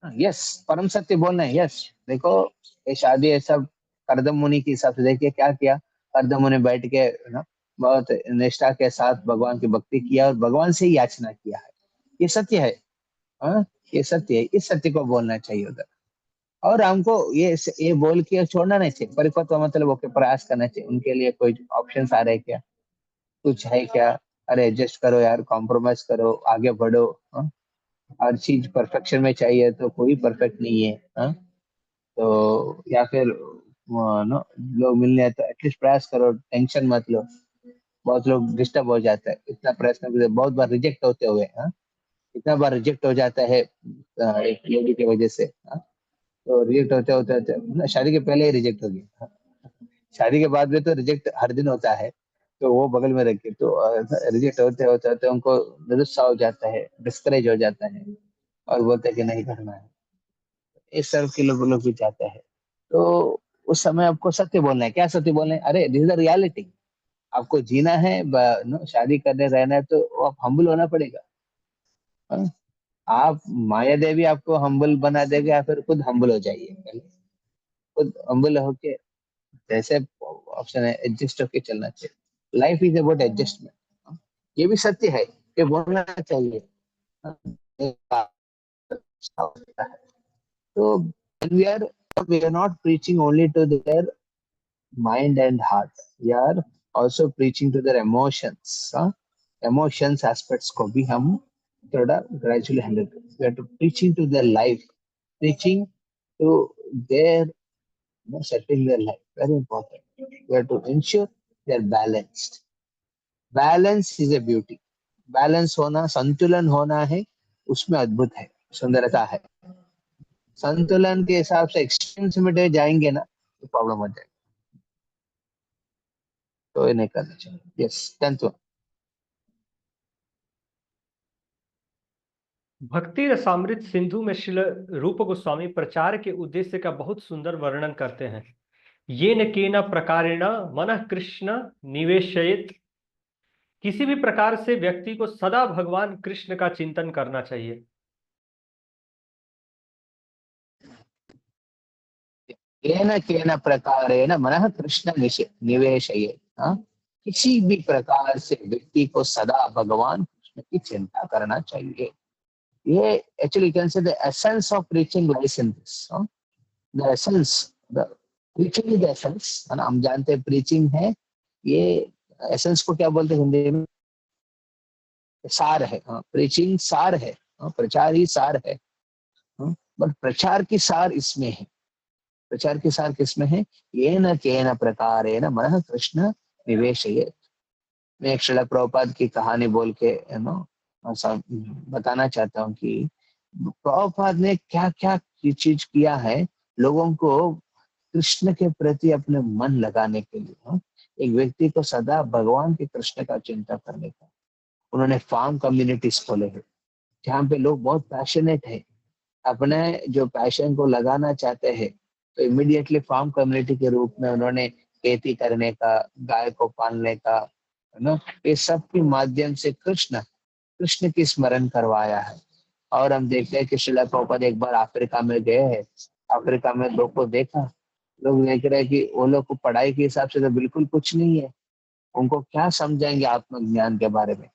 यस, परम सत्य बोलना है। यस, देखो ये शादी है सब करदम मुनि के हिसाब से, देखिए क्या किया, करदम मुनि बैठ के ना बहुत निष्ठा के साथ भगवान की भक्ति किया और भगवान से ही याचना किया है। ये सत्य है, हाँ ये सत्य है, इस सत्य को बोलना चाहिए उधर। और हमको ये बोल के छोड़ना नहीं चाहिए। परिपक्व मतलब ओके प्रयास करना चाहिए, उनके लिए कोई ऑप्शंस आ रहे हैं क्या, कुछ है क्या, अरे एडजस्ट करो यार, कॉम्प्रोमाइज करो, आगे बढ़ो। हाँ? हर चीज परफेक्शन में चाहिए तो कोई परफेक्ट नहीं है। हाँ? तो या फिर नो लोग मिलने आए तो एटलीस्ट प्रयास करो, टेंशन मत लो। बहुत लोग डिस्टर्ब हो जाता है इतना प्रयास करके, बहुत बार रिजेक्ट होते हुए। हाँ? इतना बार रिजेक्ट हो जाता है एक लेडी की वजह से। हाँ? तो रिजेक्ट होते होते होते शादी के पहले ही रिजेक्ट हो गया। हाँ? शादी के बाद में तो रिजेक्ट हर दिन होता है, तो वो बगल में रखे तो रिजेक्ट होते होते होते उनको निरुत्साह हो जाता है, डिस्करेज हो जाता है और बोलते हैं कि नहीं करना है। इस सब के लोग भी चाहते हैं। तो उस समय आपको सत्य बोलना है। क्या सत्य बोलना है, अरे दिस इज द रियलिटी, आपको जीना है शादी करने रहना है तो आप हम्बल होना पड़ेगा। हाँ? आप माया देवी आपको हम्बल बना देगा या फिर खुद हम्बल हो जाइए पहले, खुद हम्बल होके जैसे ऑप्शन है एडजस्ट होके चलना चाहिए। लाइफ इज अबाउट एडजस्टमेंट, ये भी सत्य है, ये बोलना चाहिए। तो we are not preaching only to their mind and heart, we are also preaching to their emotions। emotions aspects को भी हम थोड़ा gradually handle करें। we are to preaching to their life, preaching to their setting their life, very important। we have to ensure they are balanced। balance is a beauty, balance होना, संतुलन होना है, उसमें अद्भुत है, सुंदरता है। संतुलन के हिसाब से एक्सट्रीम्स में जाएंगे ना तो प्रॉब्लम हो जाएगी, तो ये नहीं करना चाहिए। Yes, 10th। भक्ति रसामृत सिंधु में श्रील रूप गोस्वामी प्रचार के उद्देश्य का बहुत सुंदर वर्णन करते हैं। ये न केन प्रकारेण मनः कृष्ण निवेशयेत, किसी भी प्रकार से व्यक्ति को सदा भगवान कृष्ण का चिंतन करना चाहिए। येन केन प्रकारेण मनः कृष्ण निवेशयेत। किसी भी प्रकार से व्यक्ति को सदा भगवान कृष्ण की चिंता करना चाहिए। ये actually can say the essence of preaching lies in this, the essence, the preaching is the essence, है ना। हम जानते हैं प्रीचिंग है, ये एसेंस को क्या बोलते हैं हिंदी में, सार है। प्रीचिंग सार है, प्रचार ही सार है। बट प्रचार की सार इसमें है, प्रचार की सार किसमें है, ये न केन प्रकारेण मनः कृष्ण निवेशयेत। मैं एक श्रील प्रभुपाद की कहानी बोल के बताना चाहता हूँ कि प्रभुपाद ने क्या क्या चीज किया है लोगों को कृष्ण के प्रति अपने मन लगाने के लिए। एक व्यक्ति को सदा भगवान के कृष्ण का चिंता करने का, उन्होंने फार्म कम्युनिटीज खोले हैं जहाँ पे लोग बहुत पैशनेट है, अपने जो पैशन को लगाना चाहते हैं, तो इमिडिएटली फार्म कम्युनिटी के रूप में उन्होंने खेती करने का, गाय को पालने का, है ना, ये सब के माध्यम से कृष्ण कृष्ण की स्मरण करवाया है। और हम देखते हैं कि श्रील प्रभुपाद एक बार अफ्रीका में गए हैं, अफ्रीका में लोग को देखा, लोग देख रहे हैं कि वो लोग को पढ़ाई के हिसाब से तो बिल्कुल कुछ नहीं है, उनको क्या समझाएंगे आत्मज्ञान के बारे में।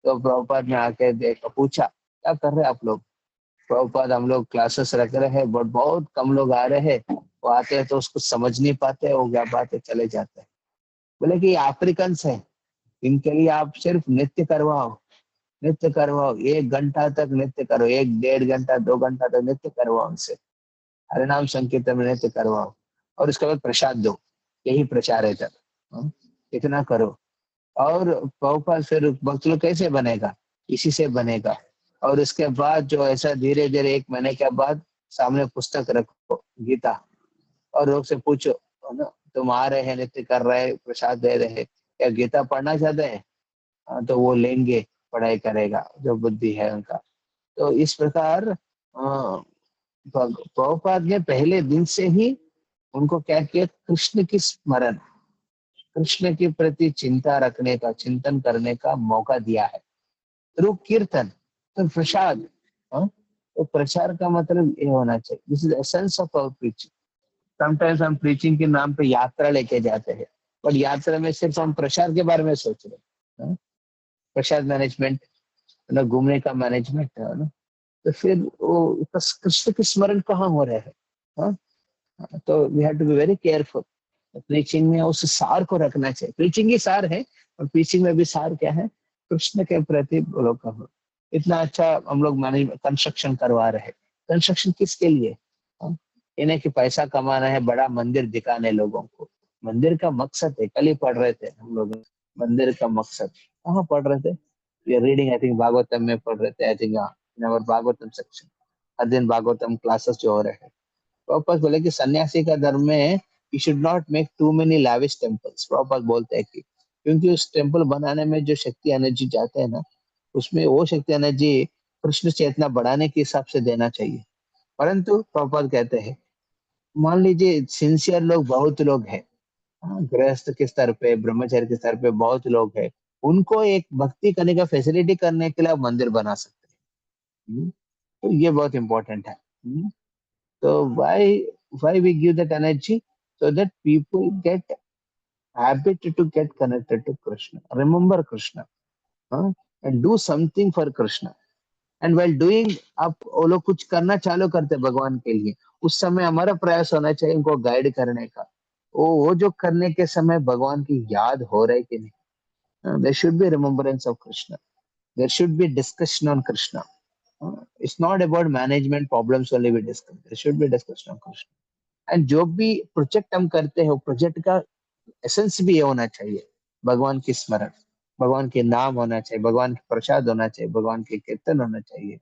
तो प्रभुपाद ने आके देखा, पूछा क्या कर रहे हैं आप लोग। प्रभुपाद हम लोग क्लासेस रख रहे हैं बट बहुत कम लोग आ रहे हैं, वो आते हैं तो उसको समझ नहीं पाते, वो क्या बातें चले जाते हैं। बोले कि ये अफ्रीकन है, इनके लिए आप सिर्फ नृत्य करवाओ, नृत्य करवाओ, 1 घंटा तक नृत्य करो, 1 1.5 घंटा 2 घंटा तक नृत्य करवाओ उनसे, हरिनाम संकीर्तन में नृत्य करवाओ, और उसके बाद प्रसाद दो, यही प्रचार है तक। हाँ, इतना करो। और प्रभुपाद फिर भक्त लोग कैसे बनेगा, इसी से बनेगा। और उसके बाद जो ऐसा धीरे धीरे 1 महीने के बाद सामने पुस्तक रखो गीता, और लोग से पूछो, है ना, तुम आ रहे हैं, नृत्य कर रहे हैं, प्रसाद दे रहे हैं, क्या गीता पढ़ना चाहते हैं? हाँ, तो वो लेंगे, पढ़ाई करेगा जो बुद्धि है उनका। तो इस प्रकार प्रभुपाद ने पहले दिन से ही उनको क्या किया, कृष्ण की स्मरण, कृष्ण के प्रति चिंता रखने का, चिंतन करने का मौका दिया है थ्रू कीर्तन, तो प्रसाद। हाँ? तो प्रचार का मतलब ये होना चाहिए, this is essence of our preaching. Sometimes हम प्रीचिंग के नाम पे यात्रा लेके जाते हैं, बट यात्रा में सिर्फ हम प्रसार के बारे में सोच रहे हैं। हाँ? प्रसाद मैनेजमेंट, ना घूमने का मैनेजमेंट है ना, तो फिर वो कृष्ण के स्मरण कहाँ हो रहे हैं। हाँ? तो we have to be very careful. Preaching में उस सार को रखना चाहिए, प्रीचिंग ही सार है, और प्रीचिंग में भी सार क्या है, कृष्ण के प्रति लोग का हो। इतना अच्छा हम लोग मैनेज कंस्ट्रक्शन करवा रहे हैं, कंस्ट्रक्शन किसके लिए? हाँ? इन्हें कि पैसा कमाना है, बड़ा मंदिर दिखाने लोगों को। मंदिर का मकसद है, कल ही पढ़ रहे थे हम लोग, मंदिर का मकसद कहाँ पढ़ रहे थे, रीडिंग आई थिंक भागवतम में पढ़ रहे थे, I think in our Bhagavatam section, हर दिन भागवतम क्लासेस जो हो रहे हैं। प्रभुपाद बोले कि सन्यासी का धर्म में you should not make too many lavish temples. Prabhupada बोलते हैं कि क्योंकि उस टेम्पल बनाने में जो शक्ति एनर्जी जाते हैं ना, उसमें वो शक्ति एनर्जी कृष्ण चेतना बढ़ाने के हिसाब से देना चाहिए। परंतु प्रभुपाद कहते हैं, मान लीजिए सिंसियर लोग बहुत लोग हैं, हाँ, गृहस्थ के स्तर पे, ब्रह्मचर्य के स्तर पे बहुत लोग हैं, उनको एक भक्ति करने का फैसिलिटी करने के लिए आप मंदिर बना सकते हैं। तो ये बहुत इंपॉर्टेंट है। So why we give that energy? So that people get habit to get connected to Krishna, remember Krishna, and do something for Krishna. And while doing, आप वो लोग कुछ करना चालू करते भगवान के लिए, उस समय हमारा प्रयास होना चाहिए उनको गाइड करने का। वो जो करने के समय भगवान की याद हो रहा है कि नहीं, there should be remembrance of Krishna, there should be discussion on Krishna. It's not about management problems only we discuss, there should be discussion on Krishna. And जो भी प्रोजेक्ट हम करते हैं, प्रोजेक्ट का एसेंस भी ये होना चाहिए, भगवान की स्मरण, भगवान के नाम होना चाहिए, भगवान के प्रसाद होना चाहिए, भगवान के कीर्तन होना चाहिए,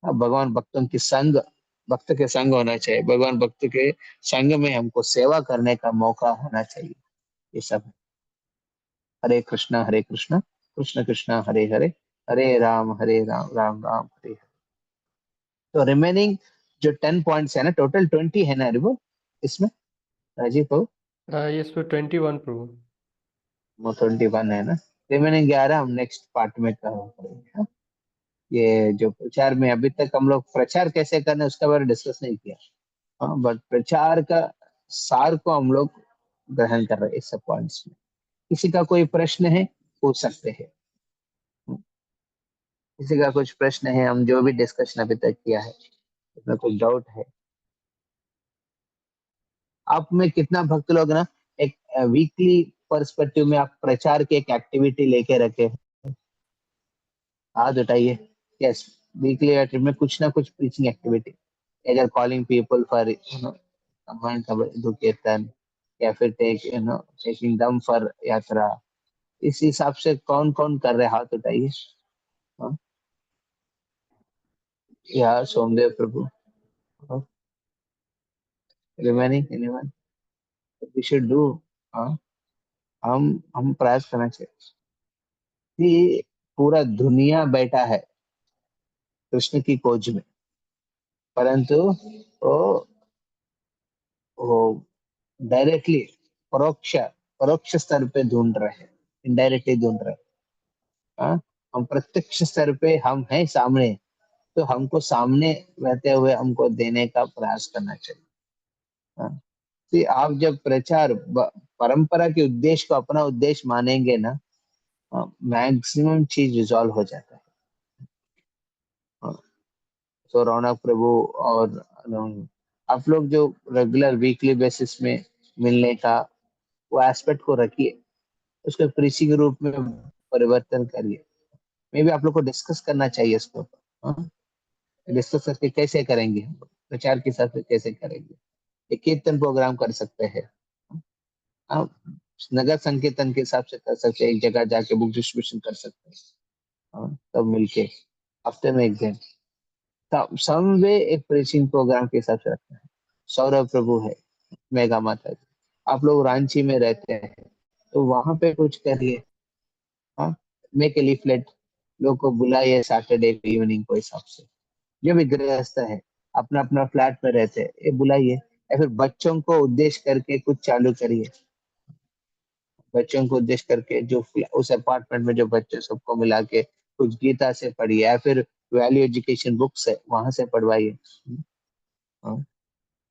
भगवान भक्तों की संग, भक्त के संग होना चाहिए, भगवान भक्त के संग में हमको सेवा करने का मौका होना चाहिए। ये सब है। हरे कृष्णा कृष्ण कृष्ण हरे हरे, हरे राम राम राम हरे हरे। तो रिमेनिंग जो 10 पॉइंट्स है ना, टोटल 20 है ना रिवो इसमें, राजीव को यस पर 21 प्रभु। वो 21 है ना, रिमेनिंग 11 हम नेक्स्ट पार्ट में करेंगे। हाँ? ये जो प्रचार में अभी तक हम लोग प्रचार कैसे करना है उसके बारे में डिस्कस नहीं किया, हाँ, बट प्रचार का सार को हम लोग ग्रहण कर रहे हैं इस सब पॉइंट्स में। किसी का कोई प्रश्न है पूछ सकते हैं, किसी का कुछ प्रश्न है, हम जो भी डिस्कशन अभी तक किया है उसमें कुछ डाउट है? आप में कितना भक्त लोग ना एक वीकली पर्सपेक्टिव में आप प्रचार की एक एक्टिविटी लेके रखे, हाथ उठाइए। यस, वीकली एक्टिविटी में कुछ ना कुछ प्रीचिंग एक्टिविटी, अगर कॉलिंग पीपल फॉर हिंदू कीर्तन, या फिर टेकिंग दम फॉर यात्रा, इस हिसाब से कौन कौन कर रहे, हाथ उठाइए। हाँ? या सोमदेव प्रभु, remaining anyone we should do. हाँ, हम प्रयास करना चाहिए कि पूरा दुनिया बैठा है कृष्ण की खोज में, परंतु वो वो डायरेक्टली परोक्ष परोक्ष स्तर पे ढूंढ रहे हैं, इनडायरेक्टली ढूंढ रहे हैं। हाँ? हम प्रत्यक्ष स्तर पे हम हैं सामने, तो हमको सामने रहते हुए हमको देने का प्रयास करना चाहिए। हाँ? See, आप जब प्रचार परंपरा के उद्देश्य को अपना उद्देश्य मानेंगे ना, मैक्सिमम चीज रिजॉल्व हो जाता है। तो रौनक प्रभु और आप लोग जो रेगुलर वीकली बेसिस में मिलने का वो एस्पेक्ट को रखिए, उसको प्रीचिंग के रूप में परिवर्तन करिए। मे भी आप लोग को डिस्कस करना चाहिए इसको, डिस्कस करके कैसे करेंगे, हम प्रचार के हिसाब से कैसे करेंगे। एक कीर्तन प्रोग्राम कर सकते हैं, आप नगर संकीर्तन के हिसाब से कर सकते हैं, एक जगह जाके बुक डिस्ट्रीब्यूशन कर सकते हैं, तब मिलके हफ्ते में एक दिन सब में एक प्रीचिंग प्रोग्राम के हिसाब से रखना है। सौरभ प्रभु है, मेगा माता जी, आप लोग रांची में रहते हैं तो वहां पे कुछ करिए, मेक ए लीफलेट, लोग को बुलाइए सैटरडे इवनिंग को हिसाब से। जो भी गृहस्थ है अपना अपना फ्लैट में रहते हैं, ये बुलाइए, या फिर बच्चों को उद्देश्य करके कुछ चालू करिए। बच्चों को उद्देश्य करके जो उस अपार्टमेंट में जो बच्चे सबको मिला के कुछ गीता से पढ़िए, या फिर वैल्यू एजुकेशन बुक्स है वहां से पढ़वाइए।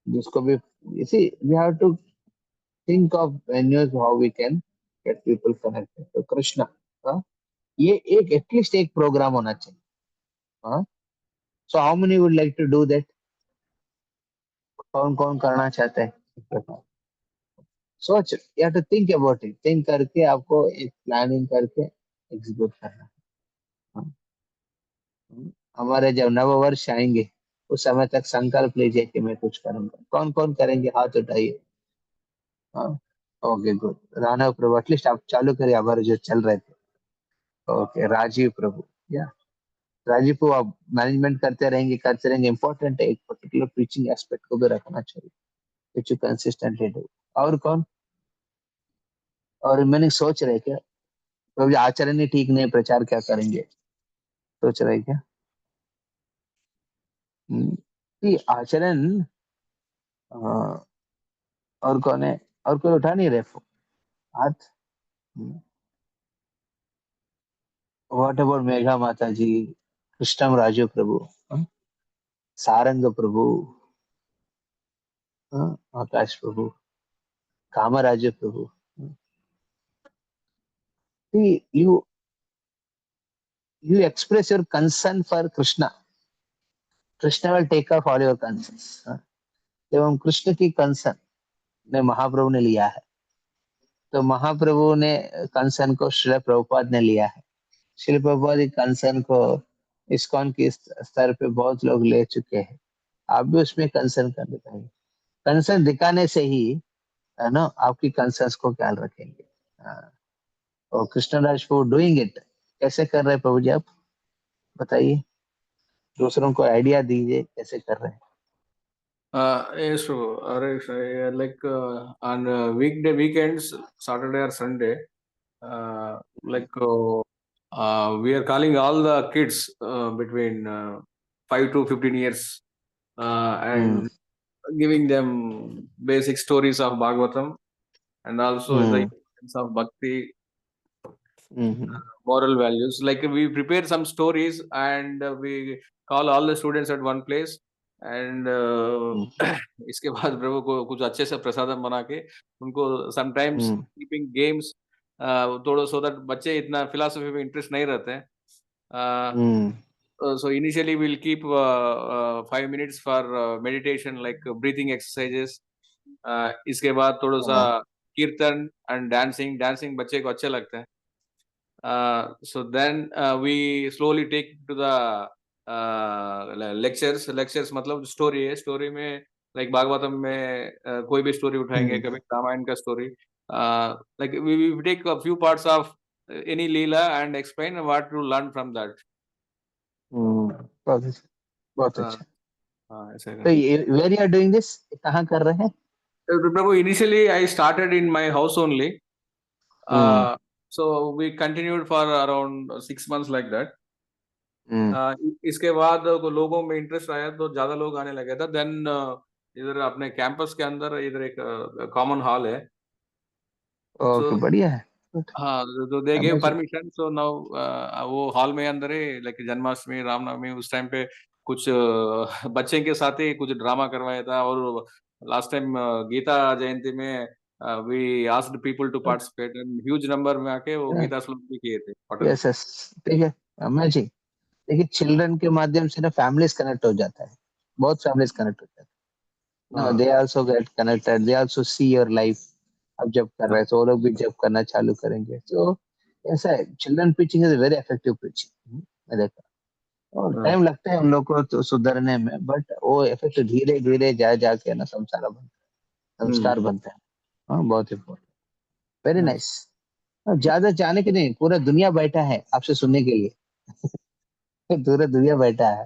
जिसको भी see we have to think of venues how we can get people connected. तो कृष्णा, ये एक एटलीस्ट एक प्रोग्राम होना चाहिए। So how many would like to do that? कौन कौन करना चाहते हैं? सोच, you have to think about it, think करके आपको एक प्लानिंग करके एग्जीक्यूट करना है। हाँ। हमारे जब नव वर्ष आएंगे उस समय तक संकल्प लीजिए कि मैं कुछ करूंगा। कौन कौन करेंगे, हाथ उठाइए। हाँ, ओके गुड। राणा प्रभु, एटलीस्ट आप चालू करिए, हमारे जो चल रहे थे। ओके राजीव प्रभु, या राजीव प्रभु, आप मैनेजमेंट करते रहेंगे, इंपॉर्टेंट है, एक पर्टिकुलर प्रीचिंग एस्पेक्ट को भी रखना चाहिए which you consistently do। और कौन? और मैंने सोच रहे क्या, तो आचरण ही ठीक नहीं, प्रचार क्या करेंगे, सोच रहे क्या? ये आचरण, और कौन है? और कोई उठा नहीं रहे हाथ? व्हाट अबाउट मेघा माता जी, कृष्णम राजू प्रभु, सारंग प्रभु, आकाश प्रभु, कामराजू प्रभु। you you express your concern for Krishna, Krishna will take off all your concerns। जब हम कृष्ण की कंसर्न ने महाप्रभु ने लिया है, तो महाप्रभु ने कंसर्न को श्रील प्रभुपाद ने लिया है। श्रील प्रभुपाद की कंसर्न को इस्कॉन के स्तर पे बहुत लोग ले चुके हैं। आप भी उसमें कंसर्न कर दिखाइए। कंसर्न दिखाने से ही है ना आपकी कंसर्न्स को ख्याल रखेंगे। और कृष्णराज फॉर डूइंग इट कैसे कर रहे हैं प्रभु जी, आप बताइए, दूसरों को आइडिया दीजिए कैसे कर रहे हैं। Yes, so, like on weekends, Saturday or Sunday, we are calling all the kids between 5 to 15 years and giving them basic stories of Bhagavatam and also the importance of Bhakti, moral values. Like we prepare some stories and we call all the students at one place and इसके बाद प्रभु को कुछ अच्छे से प्रसादम बना के उनको sometimes keeping games थोड़ा, सो दैट बच्चे इतना फिलॉसफी में इंटरेस्ट नहीं रहते हैं। So initially we'll keep 5 minutes for meditation like breathing exercises। इसके बाद थोड़ा सा कीर्तन एंड डांसिंग बच्चे को अच्छे लगते हैं। So then we slowly take to the lectures मतलब स्टोरी है, स्टोरी में लाइक भागवतम में कोई भी स्टोरी उठाएंगे, कभी रामायण का story, like we take a few parts of any Leela and explain what to learn from that। बहुत अच्छा। हाँ, ऐसा तो where you are doing this, कहाँ कर रहे हैं? प्रभु initially I started in my house only। So we continued for around 6 months like that। इसके बाद लोगों में इंटरेस्ट आया तो ज्यादा लोग आने लगे था। देन इधर अपने कैंपस के अंदर इधर एक कॉमन हॉल है। ओके, बढ़िया है। हाँ, तो they give permission. So now वो हॉल में अंदर है, लाइक जन्माष्टमी, रामनवमी, उस टाइम पे कुछ बच्चे के साथ ही कुछ ड्रामा करवाया था और last time Gita Jayanti में we asked people to participate and huge number में आके वो Yeah. गीता श्लोक भी किए थे hotel यस यस, ठीक है, अमेजिंग। देखिए चिल्ड्रन के माध्यम से ना फैमिलीज कनेक्ट हो जाता है, बहुत फैमिलीज कनेक्ट हो जाता है, they also get connected, they also see your life. अब जब कर रहे हैं तो वो लोग भी जब करना चालू करेंगे, तो ऐसा है, children preaching is very effective preaching, मैं देखा, और टाइम लगता है उन लोग को तो सुधरने में, बट वो इफेक्ट धीरे धीरे जा जाके ना संस्कार बनता है, संस्कार बनता है। हाँ, बहुत इम्पोर्टेंट, वेरी नाइस। ज्यादा जाने के नहीं, पूरा दुनिया बैठा है आपसे सुनने के लिए पूरा दुनिया बैठा है।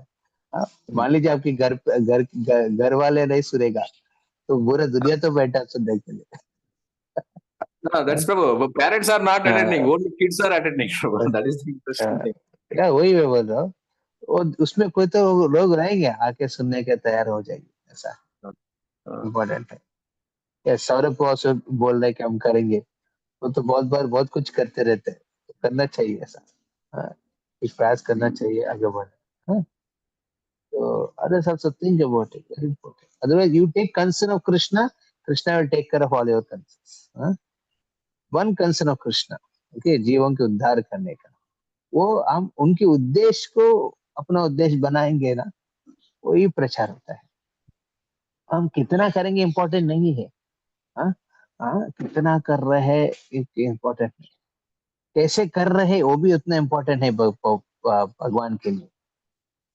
हाँ, मान लीजिए आपके घर घर घर घर वाले नहीं सुनेगा, तो पूरा दुनिया तो बैठा है सुनने के लिए। No, that's Prabhu. But parents are not attending. हाँ, Only kids are attending. Prabhu. That is the interesting thing. क्या वही मैं बोल रहा हूँ, वो उसमें कोई तो लोग रहेंगे आके सुनने के तैयार हो जाएंगे, ऐसा इम्पोर्टेंट है। या सौरभ को also बोल रहे कि हम करेंगे, वो तो बहुत बार बहुत कुछ करते रहते हैं, तो करना चाहिए ऐसा। हाँ, कुछ प्रयास करना चाहिए आगे बढ़ना। हाँ, so others also think about it, very important. Otherwise, you take concern of Krishna, Krishna will take care of all your concerns. हाँ? One concern of Krishna, okay, जीवों के उद्धार करने का, वो हम उनके उद्देश्य को अपना उद्देश्य बनाएंगे ना, वही प्रचार होता है। हम कितना करेंगे इम्पोर्टेंट नहीं है, हाँ हाँ, कितना कर रहे हैं इम्पोर्टेंट नहीं, कैसे कर रहे हैं वो भी उतना इम्पोर्टेंट है भगवान के लिए।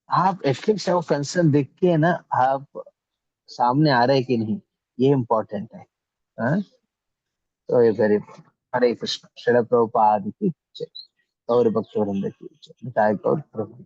आप एटलीस्ट वो कंसर्न देख के ना, आप सामने आ रहे कि नहीं, ये इम्पोर्टेंट है। हाँ? तो ये वेरी इंपॉर्टेंट। हरे कृष्ण, श्रील प्रभुपाद की जय, गौर भक्तवृंद की जय, निताय गौर प्रभु।